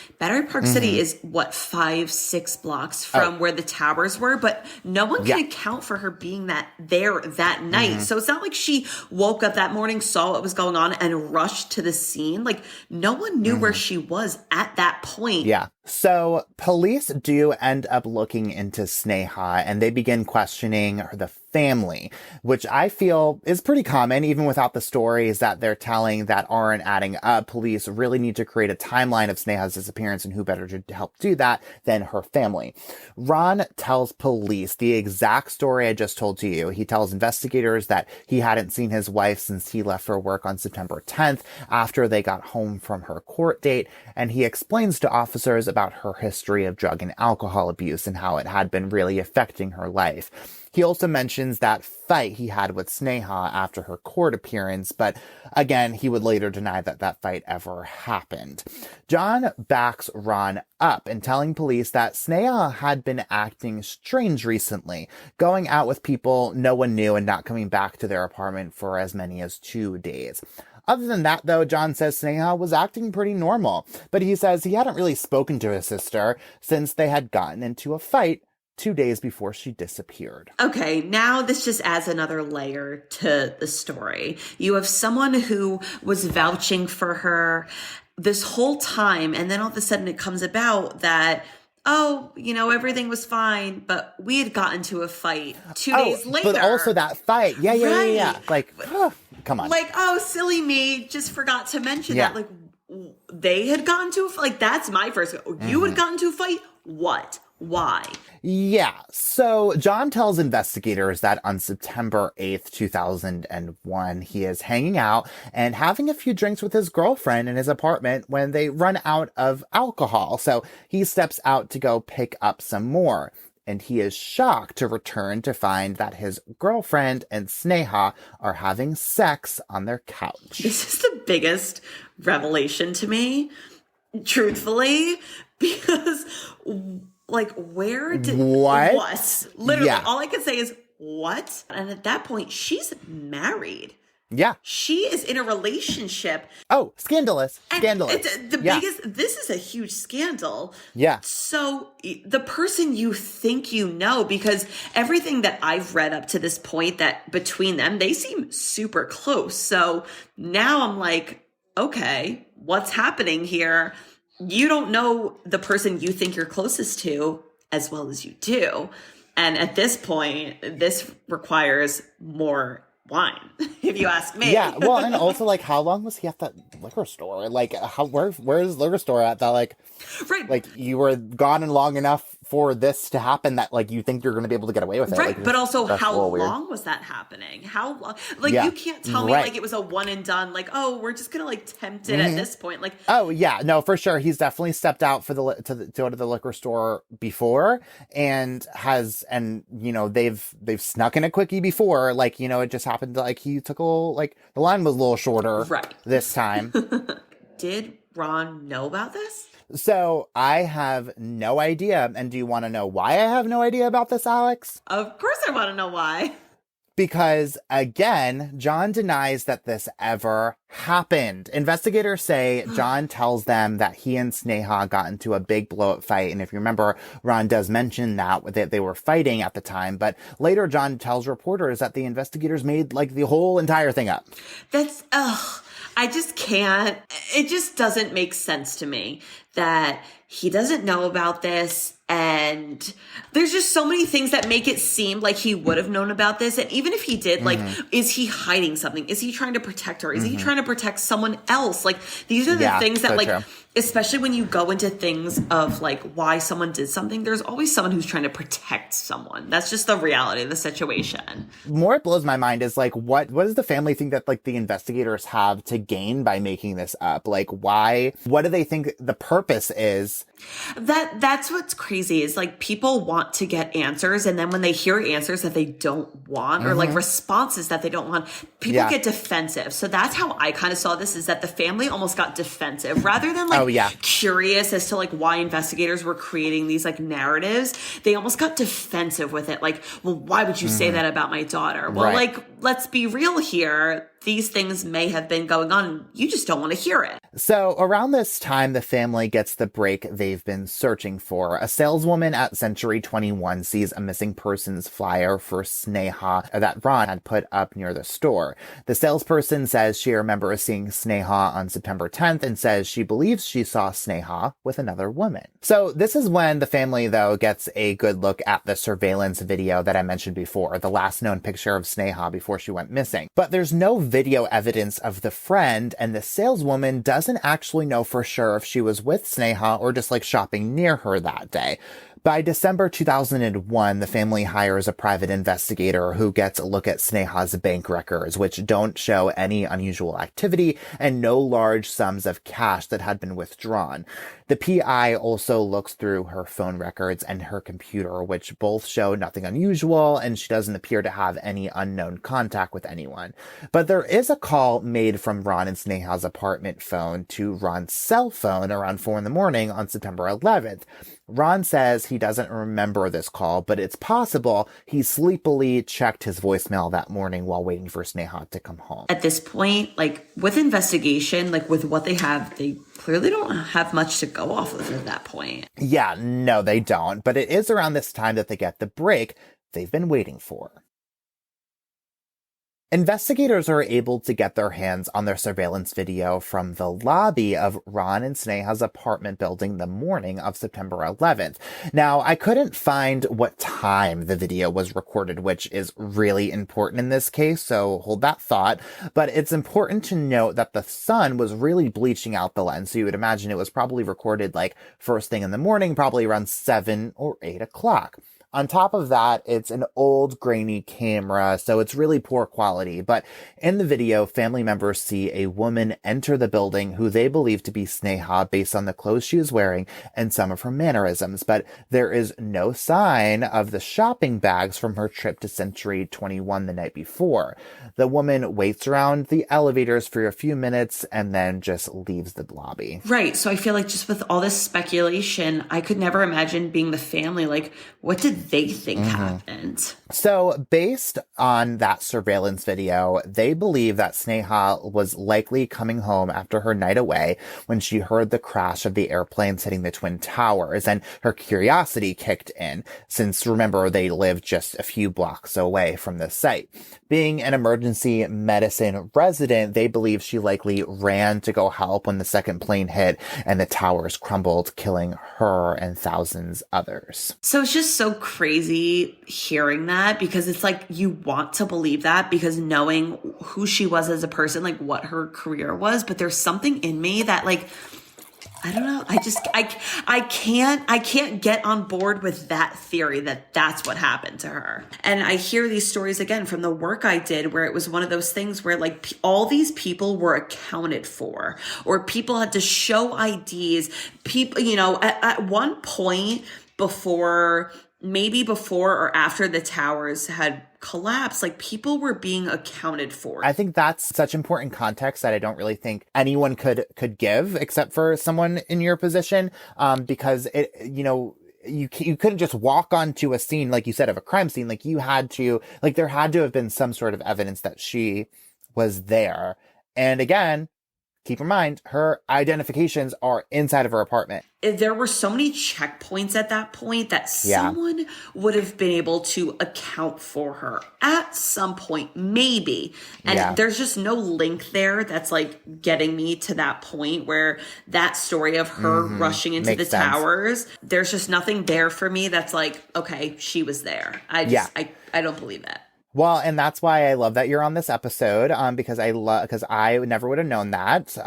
Speaker 7: City is what, 5-6 blocks from where the towers were, but no one can account for her being there that night. So it's not like she woke up that morning, saw what was going on and rushed to the scene. Like no one knew where she was at that point.
Speaker 6: Yeah. So police do end up looking into Sneha and they begin questioning the family, which I feel is pretty common, even without the stories that they're telling that aren't adding up. Police really need to create a timeline of Sneha's disappearance, and who better to help do that than her family. Ron tells police the exact story I just told to you. He tells investigators that he hadn't seen his wife since he left for work on September 10th after they got home from her court date, and he explains to officers about her history of drug and alcohol abuse and how it had been really affecting her life. He also mentions that fight he had with Sneha after her court appearance, but again, he would later deny that that fight ever happened. John backs Ron up in telling police that Sneha had been acting strange recently, going out with people no one knew and not coming back to their apartment for as many as 2 days. Other than that, though, John says Sneha was acting pretty normal, but he says he hadn't really spoken to his sister since they had gotten into a fight 2 days before she disappeared.
Speaker 7: Okay, now this just adds another layer to the story. You have someone who was vouching for her this whole time, and then all of a sudden it comes about that, oh, everything was fine, but we had gotten to a fight 2 days later.
Speaker 6: But also that fight. Yeah. Like, come on.
Speaker 7: Like, oh, silly me, just forgot to mention that. Like, they had gotten to a fight. Like, that's my first. You had gotten to a fight? What? Why?
Speaker 6: Yeah. So John tells investigators that on September 8th, 2001, he is hanging out and having a few drinks with his girlfriend in his apartment when they run out of alcohol. So he steps out to go pick up some more. And he is shocked to return to find that his girlfriend and Sneha are having sex on their couch.
Speaker 7: This is the biggest revelation to me, truthfully, because... Like, where did... What? Literally, all I can say is, what? And at that point, she's married.
Speaker 6: Yeah.
Speaker 7: She is in a relationship.
Speaker 6: Oh, scandalous. Scandalous.
Speaker 7: It's the biggest... This is a huge scandal.
Speaker 6: Yeah.
Speaker 7: So, the person you think you know, because everything that I've read up to this point, that between them, they seem super close. So, now I'm like, okay, what's happening here? You don't know the person you think you're closest to as well as you do. And at this point, this requires more wine, if you ask me.
Speaker 6: Yeah, well, and also, like, how long was he at that liquor store? Like, where's the liquor store at that, like...
Speaker 7: Right.
Speaker 6: Like, you were gone long enough for this to happen that, like, you think you're going to be able to get away with it.
Speaker 7: Right,
Speaker 6: like,
Speaker 7: but also, how
Speaker 6: weird.
Speaker 7: long was that happening? How long? Like, you can't tell me, like, it was a one and done, like, oh, we're just going to, like, tempt it at this point. Like,
Speaker 6: oh, yeah, no, for sure. He's definitely stepped out to go to the liquor store before and they've snuck in a quickie before. Like, it just happened to, like, he took a little, like, the line was a little shorter this time.
Speaker 7: Did Ron know about this?
Speaker 6: So I have no idea. And do you want to know why I have no idea about this, Alex?
Speaker 7: Of course I want to know why.
Speaker 6: Because, again, John denies that this ever happened. Investigators say John tells them that he and Sneha got into a big blow-up fight. And if you remember, Ron does mention that they were fighting at the time. But later, John tells reporters that the investigators made, like, the whole entire thing up.
Speaker 7: That's, I just can't. It just doesn't make sense to me that he doesn't know about this. And there's just so many things that make it seem like he would have known about this. And even if he did, like, is he hiding something? Is he trying to protect her? Is he trying to protect someone else? Like, these are the things that, like, especially when you go into things of, like, why someone did something, there's always someone who's trying to protect someone. That's just the reality of the situation.
Speaker 6: More it blows my mind is, like, what does the family think that, like, the investigators have to gain by making this up? Like, why? What do they think the purpose is?
Speaker 7: That's what's crazy is, like, people want to get answers, and then when they hear answers that they don't want or, like, responses that they don't want, people get defensive. So that's how I kind of saw this, is that the family almost got defensive rather than, like, curious as to, like, why investigators were creating these, like, narratives. They almost got defensive with it. Like, well, why would you say that about my daughter? Well, like, let's be real here. These things may have been going on. You just don't want to hear it.
Speaker 6: So around this time, the family gets the break they've been searching for. A saleswoman at Century 21 sees a missing persons flyer for Sneha that Ron had put up near the store. The salesperson says she remembers seeing Sneha on September 10th and says she believes she saw Sneha with another woman. So this is when the family, though, gets a good look at the surveillance video that I mentioned before, the last known picture of Sneha before she went missing. But there's no video evidence of the friend, and the saleswoman doesn't actually know for sure if she was with Sneha or just, like, shopping near her that day. By December 2001, the family hires a private investigator who gets a look at Sneha's bank records, which don't show any unusual activity and no large sums of cash that had been withdrawn. The PI also looks through her phone records and her computer, which both show nothing unusual, and she doesn't appear to have any unknown contact with anyone. But there is a call made from Ron and Sneha's apartment phone to Ron's cell phone around 4 a.m. on September 11th. Ron says he doesn't remember this call, but it's possible he sleepily checked his voicemail that morning while waiting for Sneha to come home.
Speaker 7: At this point, with investigation, with what they have, they clearly don't have much to go off of at that point.
Speaker 6: Yeah, no, they don't. But it is around this time that they get the break they've been waiting for. Investigators are able to get their hands on their surveillance video from the lobby of Ron and Sneha's apartment building the morning of September 11th. Now, I couldn't find what time the video was recorded, which is really important in this case, so hold that thought. But it's important to note that the sun was really bleaching out the lens, so you would imagine it was probably recorded first thing in the morning, probably around 7 or 8 o'clock. On top of that, it's an old grainy camera, so it's really poor quality. But in the video, family members see a woman enter the building who they believe to be Sneha based on the clothes she is wearing and some of her mannerisms. But there is no sign of the shopping bags from her trip to Century 21 the night before. The woman waits around the elevators for a few minutes and then just leaves the lobby.
Speaker 7: Right. So I feel like just with all this speculation, I could never imagine being the family. What did they think happened?
Speaker 6: So based on that surveillance video, they believe that Sneha was likely coming home after her night away when she heard the crash of the airplanes hitting the Twin Towers, and her curiosity kicked in, since remember, they lived just a few blocks away from the site. Being an emergency medicine resident, they believe she likely ran to go help when the second plane hit and the towers crumbled, killing her and thousands others.
Speaker 7: So it's just so crazy hearing that, because it's you want to believe that because knowing who she was as a person, what her career was. But there's something in me that I don't know. I can't get on board with that theory that that's what happened to her. And I hear these stories again from the work I did where it was one of those things where all these people were accounted for, or people had to show IDs. People, at one point before or after the towers had collapsed, people were being accounted for.
Speaker 6: I think that's such important context that I don't really think anyone could give except for someone in your position, because it, you couldn't just walk onto a scene, like you said, of a crime scene. You had to, there had to have been some sort of evidence that she was there. And again, keep in mind, her identifications are inside of her apartment.
Speaker 7: There were so many checkpoints at that point that someone would have been able to account for her at some point, maybe. And there's just no link there that's getting me to that point where that story of her rushing into the towers, there's just nothing there for me that's okay, she was there. I don't believe it.
Speaker 6: Well, and that's why I love that you're on this episode, because I never would have known that. So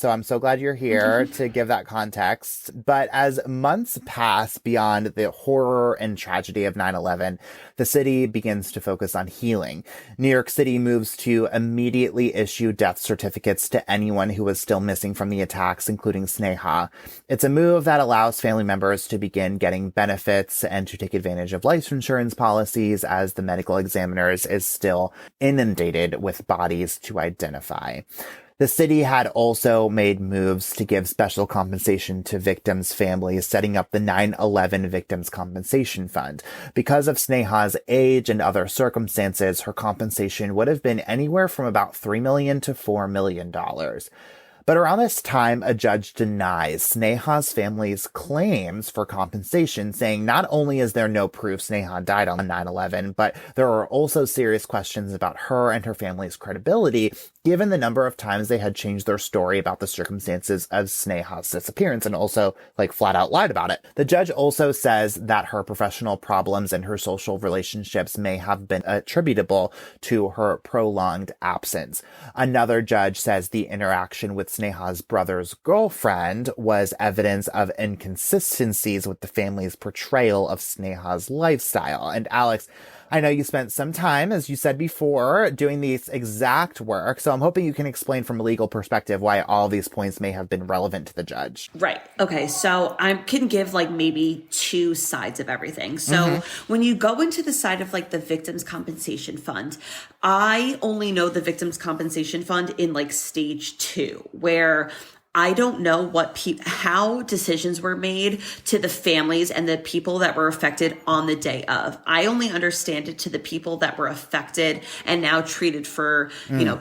Speaker 6: I'm so glad you're here to give that context. But as months pass beyond the horror and tragedy of 9/11, the city begins to focus on healing. New York City moves to immediately issue death certificates to anyone who was still missing from the attacks, including Sneha. It's a move that allows family members to begin getting benefits and to take advantage of life insurance policies, as the medical examiners is still inundated with bodies to identify. The city had also made moves to give special compensation to victims' families, setting up the 9/11 Victims Compensation Fund. Because of Sneha's age and other circumstances, her compensation would have been anywhere from about $3 million to $4 million. But around this time, a judge denies Sneha's family's claims for compensation, saying not only is there no proof Sneha died on 9/11, but there are also serious questions about her and her family's credibility, given the number of times they had changed their story about the circumstances of Sneha's disappearance and also flat out lied about it. The judge also says that her professional problems and her social relationships may have been attributable to her prolonged absence. Another judge says the interaction with Sneha's brother's girlfriend was evidence of inconsistencies with the family's portrayal of Sneha's lifestyle. And Alex, I know you spent some time, as you said before, doing this exact work, so I'm hoping you can explain from a legal perspective why all these points may have been relevant to the judge.
Speaker 7: Right. Okay. So I can give like maybe two sides of everything. So when you go into the side of like the Victims' Compensation Fund, I only know the Victims' Compensation Fund in like stage 2, where I don't know how decisions were made to the families and the people that were affected on the day of. I only understand it to the people that were affected and now treated for,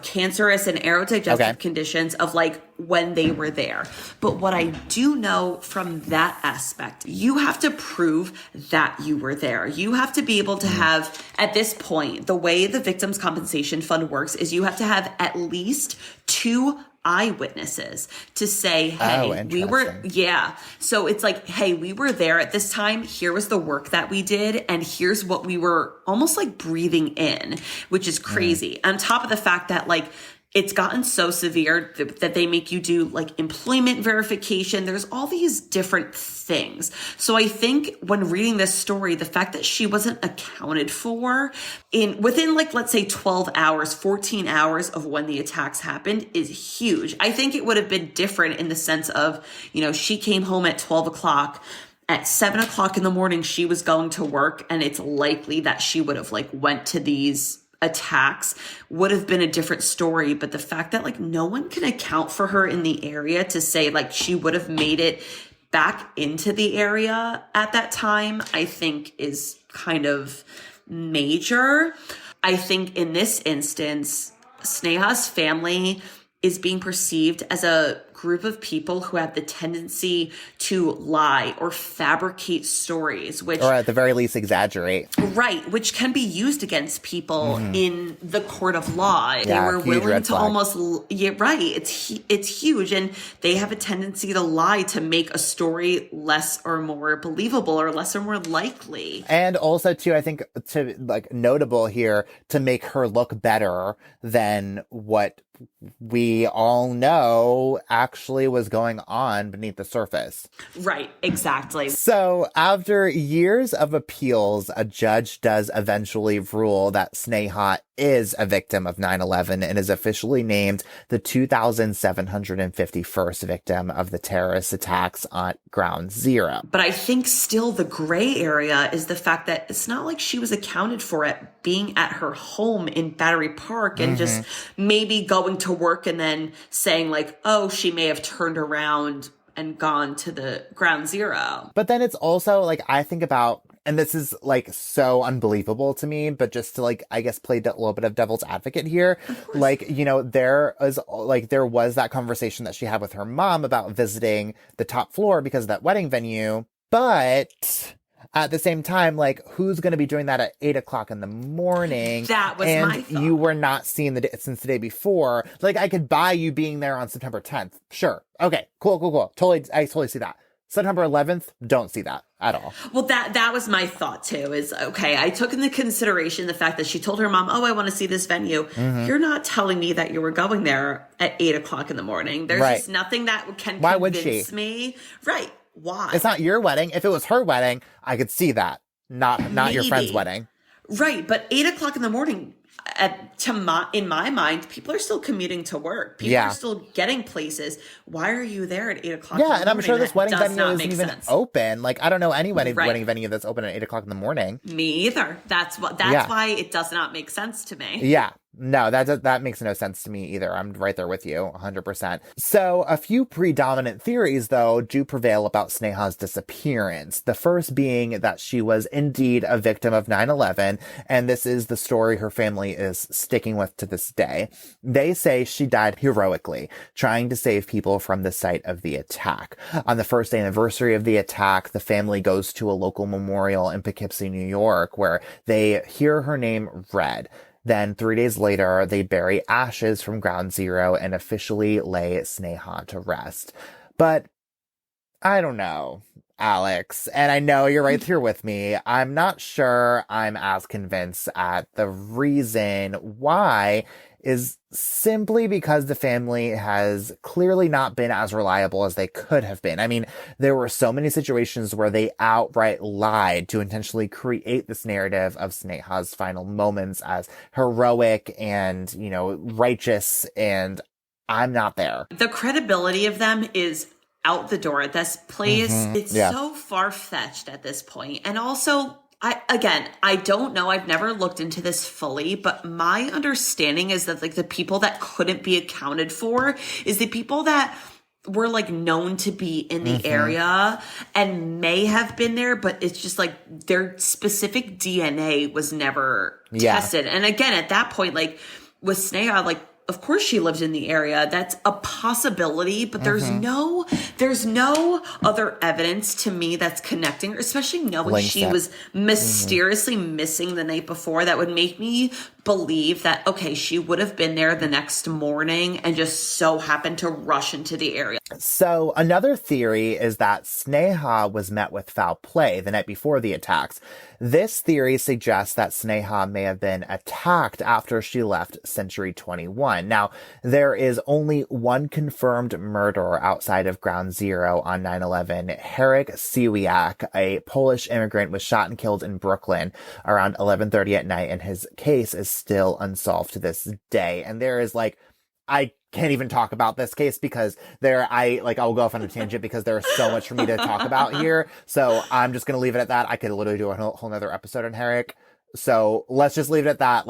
Speaker 7: cancerous and aerodigestive conditions of like when they were there. But what I do know from that aspect, you have to prove that you were there. You have to be able to have, at this point, the way the Victims' Compensation Fund works is you have to have at least 2 eyewitnesses to say, hey, we were, So it's like, hey, we were there at this time. Here was the work that we did. And here's what we were almost like breathing in, which is crazy. On top of the fact that like, it's gotten so severe that they make you do like employment verification. There's all these different things. So I think when reading this story, the fact that she wasn't accounted for within like, let's say 12 hours, 14 hours of when the attacks happened is huge. I think it would have been different in the sense of, she came home at 12 o'clock. At 7 o'clock in the morning, she was going to work, and it's likely that she would have like went to these attacks would have been a different story. But the fact that like no one can account for her in the area to say like she would have made it back into the area at that time, I think is kind of major. I think in this instance, Sneha's family is being perceived as a group of people who have the tendency to lie or fabricate stories, or
Speaker 6: at the very least exaggerate.
Speaker 7: Right, which can be used against people in the court of law. They were willing to it's huge, and they have a tendency to lie to make a story less or more believable or less or more likely.
Speaker 6: And also too, I think to like notable here, to make her look better than what we all know actually was going on beneath the surface.
Speaker 7: Right, exactly.
Speaker 6: So after years of appeals, a judge does eventually rule that Sneha is a victim of 9/11 and is officially named the 2,751st victim of the terrorist attacks on Ground Zero.
Speaker 7: But I think still the gray area is the fact that it's not like she was accounted for at being at her home in Battery Park and just maybe going to work and then saying like, oh, she may have turned around and gone to the Ground Zero.
Speaker 6: But then it's also like, I think about, and this is like so unbelievable to me, but just to like, I guess play a little bit of devil's advocate here. Like, there was that conversation that she had with her mom about visiting the top floor because of that wedding venue. But at the same time, like, who's going to be doing that at 8 o'clock in the morning?
Speaker 7: That was my thought.
Speaker 6: You were not seeing since the day before. Like, I could buy you being there on September 10th. Sure. Okay. Cool. I totally see that. September 11th, don't see that at all.
Speaker 7: Well, that was my thought too, is okay, I took into consideration the fact that she told her mom, oh, I want to see this venue. You're not telling me that you were going there at 8 o'clock in the morning. There's just nothing that can convince me. Right. Why?
Speaker 6: It's not your wedding. If it was her wedding, I could see that. Not your friend's wedding.
Speaker 7: Right. But 8 o'clock in the morning, in my mind, people are still commuting to work. People are still getting places. Why are you there at 8 o'clock?
Speaker 6: Yeah, and I'm sure this wedding venue isn't even open. Like, I don't know any wedding venue that's open at 8 o'clock in the morning.
Speaker 7: Me either. That's why it does not make sense to me.
Speaker 6: Yeah. No, that makes no sense to me either. I'm right there with you, 100%. So a few predominant theories, though, do prevail about Sneha's disappearance. The first being that she was indeed a victim of 9/11, and this is the story her family is sticking with to this day. They say she died heroically, trying to save people from the site of the attack. On the first anniversary of the attack, the family goes to a local memorial in Poughkeepsie, New York, where they hear her name read. Then 3 days later, they bury ashes from Ground Zero and officially lay Sneha to rest. But I don't know. Alex, and I know you're right here with me. I'm not sure I'm as convinced at the reason why is simply because the family has clearly not been as reliable as they could have been. I mean, there were so many situations where they outright lied to intentionally create this narrative of Sneha's final moments as heroic and, righteous, and I'm not there.
Speaker 7: The credibility of them is out the door at this place. It's so far-fetched at this point. And also, I don't know. I've never looked into this fully, but my understanding is that the people that couldn't be accounted for is the people that were known to be in the area and may have been there, but it's just their specific DNA was never tested. And again, at that point, with Sneha, of course she lives in the area. That's a possibility, but there's no other evidence to me that's connecting her, especially knowing she was mysteriously missing the night before. That would make me believe that, okay, she would have been there the next morning and just so happened to rush into the area.
Speaker 6: So another theory is that Sneha was met with foul play the night before the attacks. This theory suggests that Sneha may have been attacked after she left Century 21. Now, there is only one confirmed murderer outside of Ground Zero on 9/11. Herrick Siwiak, a Polish immigrant, was shot and killed in Brooklyn around 11:30 at night, and his case is still unsolved to this day. And there is I can't even talk about this case because I'll go off on a tangent because there's so much for me to talk about here. So I'm just going to leave it at that. I could literally do a whole nother episode on Herrick. So let's just leave it at that.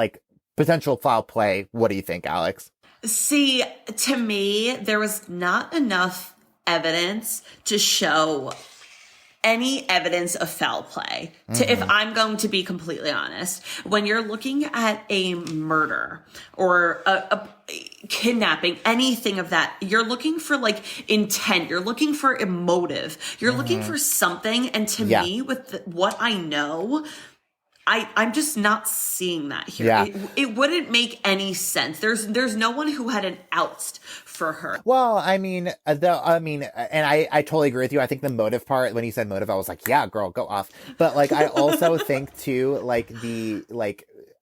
Speaker 6: Potential foul play. What do you think, Alex?
Speaker 7: See, to me, there was not enough evidence to show any evidence of foul play. If I'm going to be completely honest, when you're looking at a murder or a kidnapping, anything of that, you're looking for intent. You're looking for a motive. You're looking for something. And to me, with what I know, I'm just not seing that here.
Speaker 6: Yeah.
Speaker 7: It wouldn't make any sense. There's no one who had an oust for her.
Speaker 6: Well, and I totally agree with you. I think the motive part, when you said motive, I was like, yeah, girl, go off. But I also think too,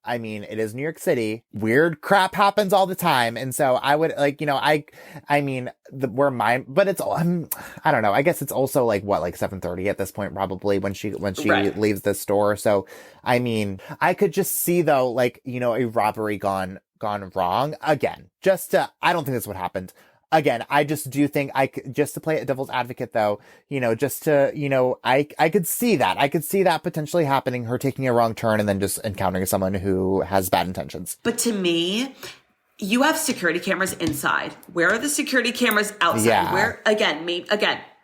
Speaker 6: it is New York City. Weird crap happens all the time. And so I would but it's, I don't know. I guess it's also 7:30 at this point, probably when she leaves the store. So, I could just see though, a robbery gone wrong again, I don't think that's what happened. Again, I just do think just to play a devil's advocate though, I could see that. I could see that potentially happening, her taking a wrong turn and then just encountering someone who has bad intentions.
Speaker 7: But to me, you have security cameras inside. Where are the security cameras outside?
Speaker 6: Yeah.
Speaker 7: Where, again,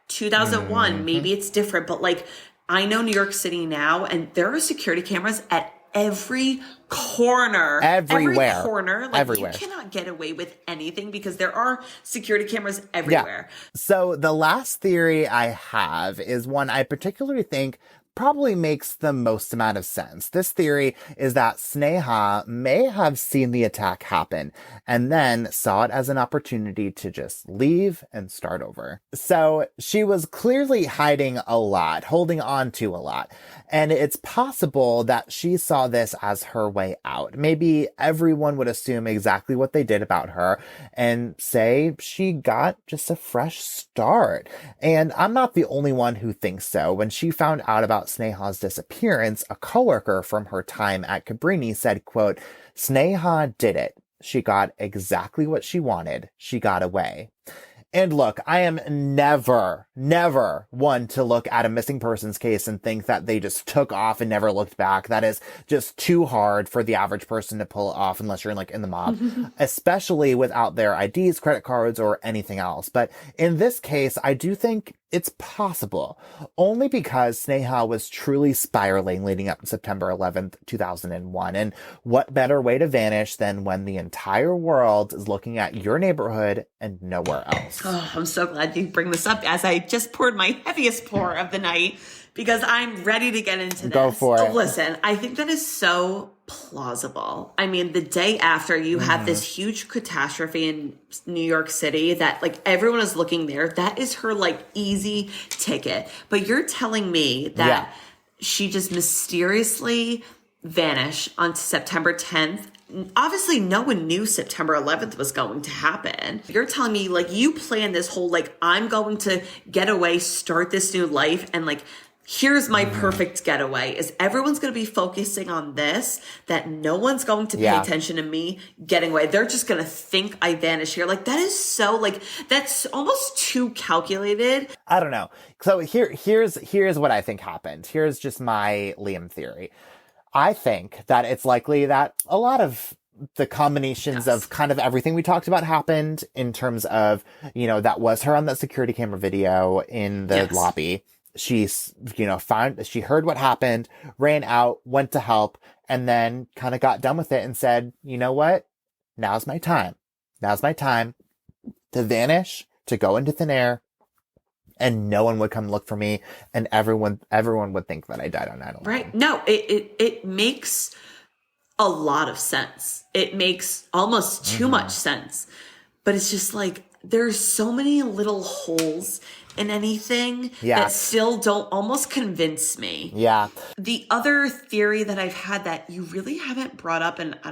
Speaker 7: 2001, maybe it's different, but I know New York City now, and there are security cameras at every corner.
Speaker 6: Everywhere.
Speaker 7: Every corner.
Speaker 6: Everywhere.
Speaker 7: You cannot get away with anything because there are security cameras everywhere.
Speaker 6: Yeah. So the last theory I have is one I particularly think probably makes the most amount of sense. This theory is that Sneha may have seen the attack happen and then saw it as an opportunity to just leave and start over. So she was clearly hiding a lot, holding on to a lot. And it's possible that she saw this as her way out. Maybe everyone would assume exactly what they did about her and say she got just a fresh start. And I'm not the only one who thinks so. When she found out about Sneha's disappearance, a coworker from her time at Cabrini said, quote, "Sneha did it. She got exactly what she wanted. She got away." And look, I am never one to look at a missing persons case and think that they just took off and never looked back. That is just too hard for the average person to pull off unless you're in the mob, especially without their IDs, credit cards, or anything else. But in this case, I do think it's possible, only because Sneha was truly spiraling leading up to September 11th, 2001. And what better way to vanish than when the entire world is looking at your neighborhood and nowhere else?
Speaker 7: Oh, I'm so glad you bring this up as I just poured my heaviest pour of the night because I'm ready to get into this.
Speaker 6: Go for it.
Speaker 7: Listen, I think that is so plausible. I mean, the day after you had this huge catastrophe in New York City that like everyone is looking there, that is her like easy ticket. But you're telling me that she just mysteriously vanished on September 10th. Obviously, no one knew September 11th was going to happen. You're telling me, like, you planned this whole, like, I'm going to get away, start this new life, and, like, here's my perfect getaway. Is everyone's going to be focusing on this, that no one's going to pay attention to me getting away. They're just going to think I vanish here. Like, that is so, like, that's almost too calculated.
Speaker 6: I don't know. So here's what I think happened. Here's just my Liam theory. I think that it's likely that a lot of the combinations of kind of everything we talked about happened in terms of, you know, that was her on that security camera video in the lobby. She's, you know, she heard what happened, ran out, went to help, and then kind of got done with it and said, you know what? Now's my time. Now's my time to vanish, to go into thin air, and no one would come look for me, and everyone would think that I died on 9/11.
Speaker 7: Right. No, it makes a lot of sense. It makes almost too much sense. But it's just like, there's so many little holes in anything that still don't almost convince me.
Speaker 6: Yeah.
Speaker 7: The other theory that I've had that you really haven't brought up, and I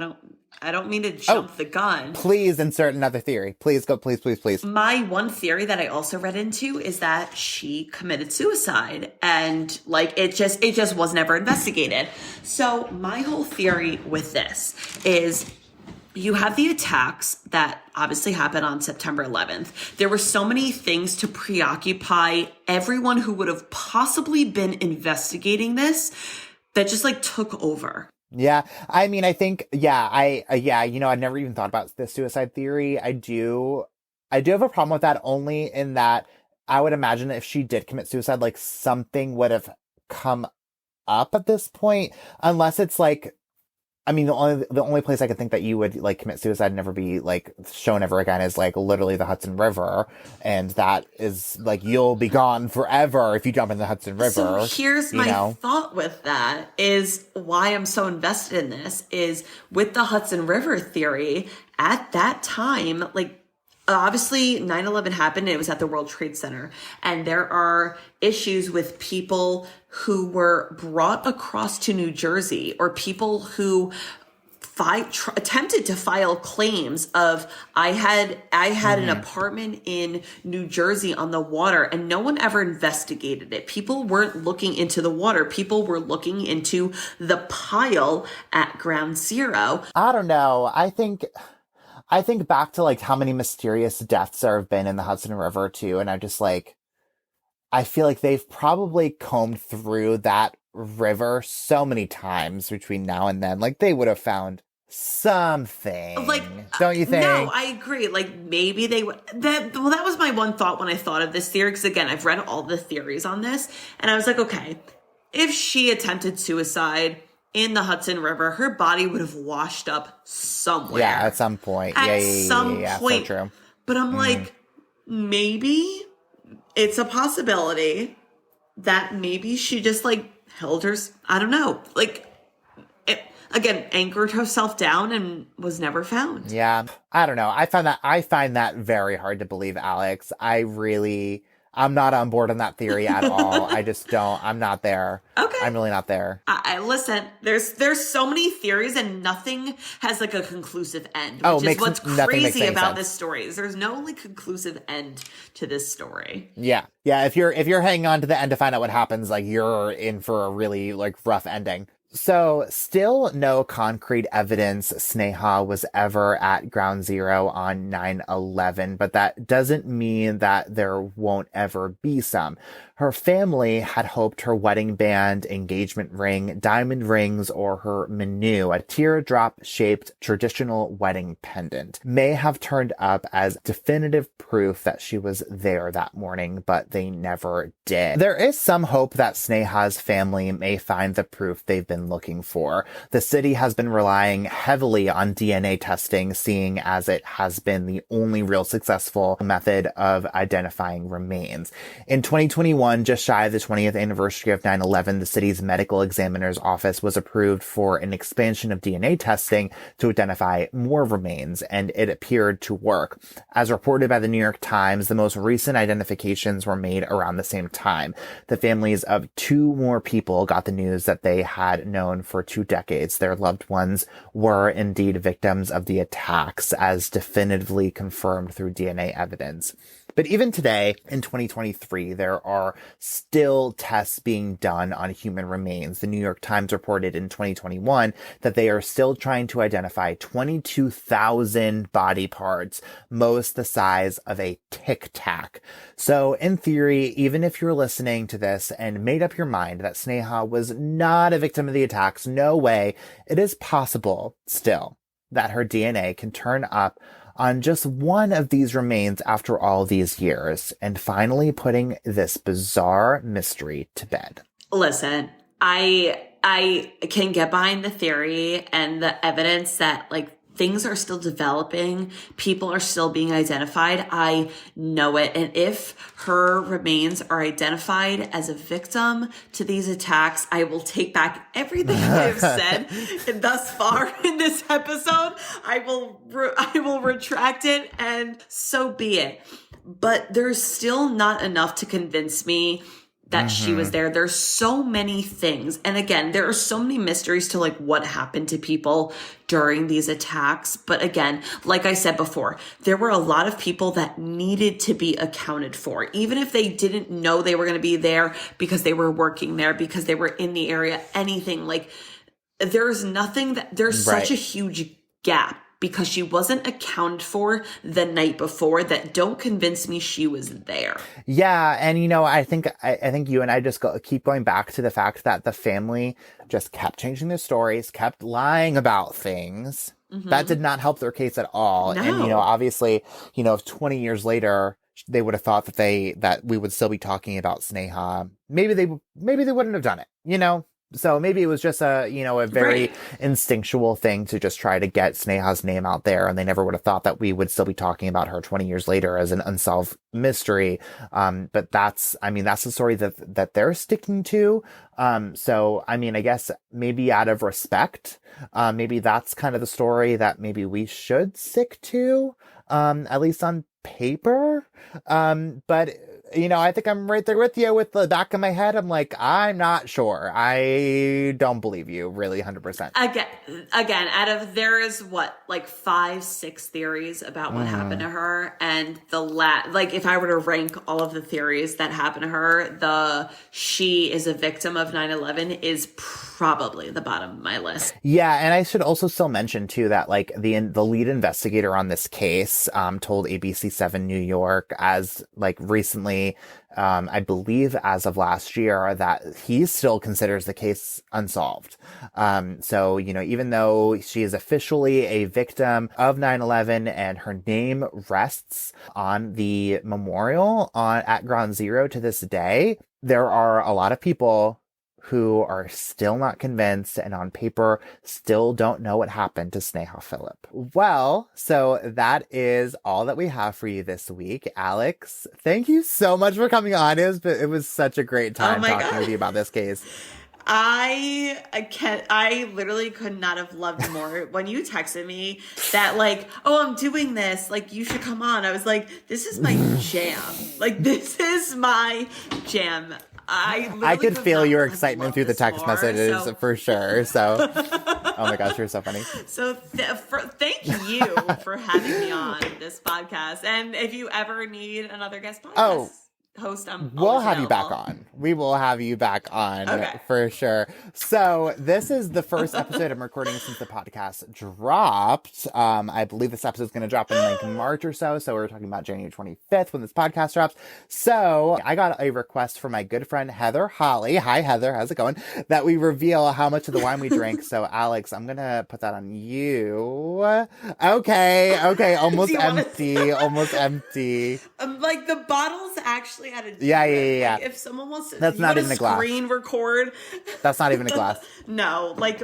Speaker 7: don't mean to jump the gun.
Speaker 6: Please insert another theory. Please go. Please.
Speaker 7: My one theory that I also read into is that she committed suicide and like it just was never investigated. So my whole theory with this is you have the attacks that obviously happened on September 11th. There were so many things to preoccupy everyone who would have possibly been investigating this that just like took over.
Speaker 6: Yeah. I mean, I think, you know, I've never even thought about the suicide theory. I do have a problem with that only in that I would imagine that if she did commit suicide, like something would have come up at this point, unless it's like, I mean, the only place I could think that you would like commit suicide and never be like shown ever again is like literally the Hudson River. And that is like, you'll be gone forever if you jump in the Hudson River.
Speaker 7: So here's my thought with that is why I'm so invested in this is with the Hudson River theory at that time, like obviously 9/11 happened and it was at the World Trade Center. And there are issues with people who were brought across to New Jersey or people who attempted to file claims of I had an apartment in New Jersey on the water and no one ever investigated it. People weren't looking into the water. People were looking into the pile at Ground Zero.
Speaker 6: I don't know. I think back to like how many mysterious deaths there have been in the Hudson River too. And I'm just like, I feel like they've probably combed through that river so many times between now and then. Like they would have found something. Like, don't you think?
Speaker 7: No, I agree. Like maybe they would. That was my one thought when I thought of this theory. Because again, I've read all the theories on this, and I was like, okay, if she attempted suicide in the Hudson River, her body would have washed up somewhere.
Speaker 6: Yeah, at some point.
Speaker 7: At some point.
Speaker 6: So true.
Speaker 7: But I'm like, maybe it's a possibility that maybe she just like held her, I don't know, like, again, anchored herself down and was never found.
Speaker 6: Yeah, I don't know. I find that very hard to believe, Alex. I'm not on board on that theory at all. I just don't. I'm not there.
Speaker 7: Okay.
Speaker 6: I'm really not there.
Speaker 7: I listen, there's so many theories and nothing has like a conclusive end, which is what's crazy about this story. Is there's no like conclusive end to this story.
Speaker 6: Yeah. Yeah. If you're hanging on to the end to find out what happens, like you're in for a really like rough ending. So, still no concrete evidence Sneha was ever at Ground Zero on 9/11, but that doesn't mean that there won't ever be some. Her family had hoped her wedding band, engagement ring, diamond rings, or her menu, a teardrop-shaped traditional wedding pendant, may have turned up as definitive proof that she was there that morning, but they never did. There is some hope that Sneha's family may find the proof they've been been looking for. The city has been relying heavily on DNA testing, seeing as it has been the only real successful method of identifying remains. In 2021, just shy of the 20th anniversary of 9/11, the city's medical examiner's office was approved for an expansion of DNA testing to identify more remains, and it appeared to work. As reported by the New York Times, the most recent identifications were made around the same time. The families of 2 more people got the news that they had known for 2 decades. Their loved ones were indeed victims of the attacks, as definitively confirmed through DNA evidence. But even today, in 2023, there are still tests being done on human remains. The New York Times reported in 2021 that they are still trying to identify 22,000 body parts, most the size of a Tic Tac. So in theory, even if you're listening to this and made up your mind that Sneha was not a victim of the attacks, no way, it is possible still that her DNA can turn up on just one of these remains after all these years, and finally putting this bizarre mystery to bed.
Speaker 7: Listen, I can get behind the theory and the evidence that like things are still developing, people are still being identified. I know it. And if her remains are identified as a victim to these attacks, I will take back everything I've said thus far in this episode. I will retract it, and so be it. But there's still not enough to convince me that she was there. There's so many things. And again, there are so many mysteries to like what happened to people during these attacks. But again, like I said before, there were a lot of people that needed to be accounted for, even if they didn't know they were going to be there because they were working there, because they were in the area, anything. Like there's nothing that there's such a huge gap because she wasn't accounted for the night before that don't convince me she was there.
Speaker 6: Yeah. And, I think you and I just keep going back to the fact that the family just kept changing their stories, kept lying about things. That did not help their case at all.
Speaker 7: No.
Speaker 6: And, obviously, if 20 years later, they would have thought that we would still be talking about Sneha, maybe they wouldn't have done it, So maybe it was just a very instinctual thing to just try to get Sneha's name out there. And they never would have thought that we would still be talking about her 20 years later as an unsolved mystery. But that's the story that they're sticking to. So, I guess maybe out of respect, maybe that's kind of the story that maybe we should stick to, at least on paper. But I think I'm right there with you with the back of my head. I'm like, I'm not sure. I don't believe you really 100%.
Speaker 7: Again, out of there's 5-6 theories about what happened to her. And if I were to rank all of the theories that happened to her, she is a victim of 9/11 is probably the bottom of my list.
Speaker 6: Yeah. And I should also still mention too, that the lead investigator on this case, told ABC7 New York as recently, I believe as of last year, that he still considers the case unsolved. So, even though she is officially a victim of 9/11 and her name rests on the memorial at Ground Zero to this day, there are a lot of people who are still not convinced and on paper still don't know what happened to Sneha Philip. Well, so that is all that we have for you this week. Alex, thank you so much for coming on. It was such a great time talking with you about this case.
Speaker 7: I literally could not have loved more when you texted me that I'm doing this, you should come on. I was like, this is my jam. This is my jam. I
Speaker 6: could feel your excitement through the text messages for sure. So, oh my gosh, you're so funny.
Speaker 7: So thank you for having me on this podcast. And if you ever need another guest podcast host,
Speaker 6: we'll have you back on. We will have you back on for sure. So this is the first episode I'm recording since the podcast dropped. I believe this episode is going to drop in March or so. So we're talking about January 25th when this podcast drops. So I got a request from my good friend Heather Holly. Hi Heather, how's it going? That we reveal how much of the wine we drink. So Alex, I'm going to put that on you. Okay. Almost empty. Almost empty.
Speaker 7: The bottles actually actually had a
Speaker 6: Yeah.
Speaker 7: Like, if someone wants to,
Speaker 6: That's not even a glass.
Speaker 7: Screen record.
Speaker 6: That's not even a glass.
Speaker 7: No, like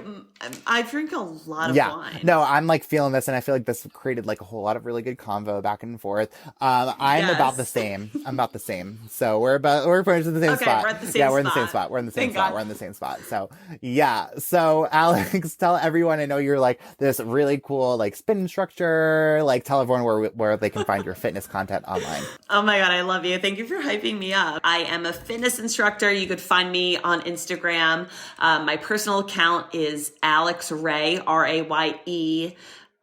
Speaker 7: I drink a lot of wine.
Speaker 6: No, I'm like feeling this, and I feel like this created like a whole lot of really good convo back and forth. I'm about the same. I'm about the same. So we're pretty much in the same spot.
Speaker 7: We're at the same
Speaker 6: yeah, we're in
Speaker 7: spot.
Speaker 6: the same spot. We're in the same
Speaker 7: Thank
Speaker 6: spot.
Speaker 7: God.
Speaker 6: We're in the same spot. So yeah. So Alex, tell everyone. I know you're like this really cool like spin instructor. Like tell everyone where they can find your fitness content online.
Speaker 7: Oh my God, I love you. Thank you for hyping me up. I am a fitness instructor. You could find me on Instagram. My personal account is Alex Ray, RAYE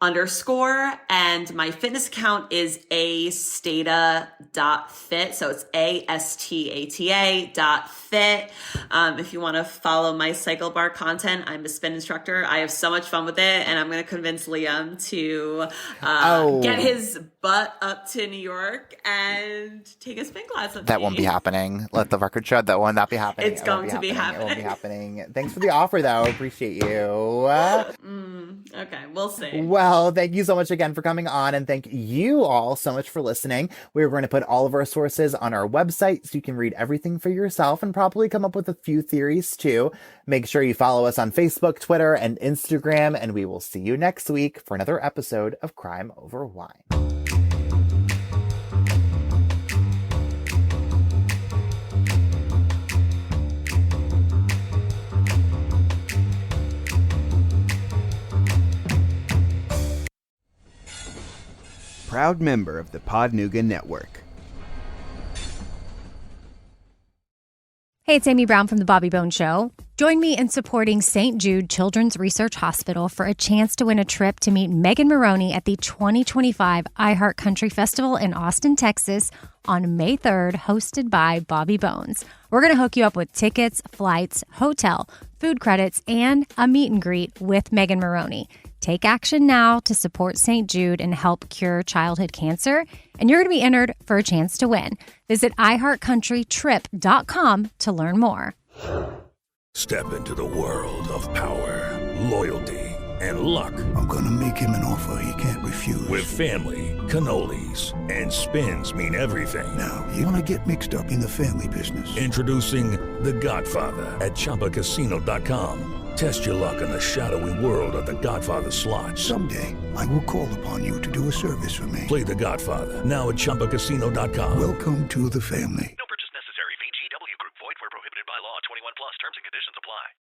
Speaker 7: _, and my fitness account is astata.fit. So it's ASTATA.fit. If you want to follow my cycle bar content, I'm a spin instructor. I have so much fun with it, and I'm going to convince Liam to get his butt up to New York and take a spin class with me.
Speaker 6: That won't be happening. Let the record show that will not be happening.
Speaker 7: It's going to be happening.
Speaker 6: It won't be happening. Thanks for the offer, though. Appreciate you.
Speaker 7: Okay, we'll see.
Speaker 6: Well, thank you so much again for coming on, and thank you all so much for listening. We're going to put all of our sources on our website so you can read everything for yourself and probably come up with a few theories too. Make sure you follow us on Facebook, Twitter, and Instagram, and we will see you next week for another episode of Crime Over Wine.
Speaker 8: Proud member of the Podnuga Network.
Speaker 1: Hey, it's Amy Brown from The Bobby Bone Show. Join me in supporting St. Jude Children's Research Hospital for a chance to win a trip to meet Megan Maroney at the 2025 iHeart Country Festival in Austin, Texas on May 3rd, hosted by Bobby Bones. We're going to hook you up with tickets, flights, hotel, food credits, and a meet and greet with Megan Maroney. Take action now to support St. Jude and help cure childhood cancer, and you're going to be entered for a chance to win. Visit iHeartCountryTrip.com to learn more.
Speaker 9: Step into the world of power, loyalty, and luck.
Speaker 10: I'm going to make him an offer he can't refuse.
Speaker 9: With family, cannolis, and spins mean everything.
Speaker 10: Now, you want to get mixed up in the family business.
Speaker 9: Introducing The Godfather at ChumbaCasino.com. Test your luck in the shadowy world of The Godfather slot.
Speaker 10: Someday, I will call upon you to do a service for me.
Speaker 9: Play The Godfather now at ChumbaCasino.com.
Speaker 10: Welcome to the family.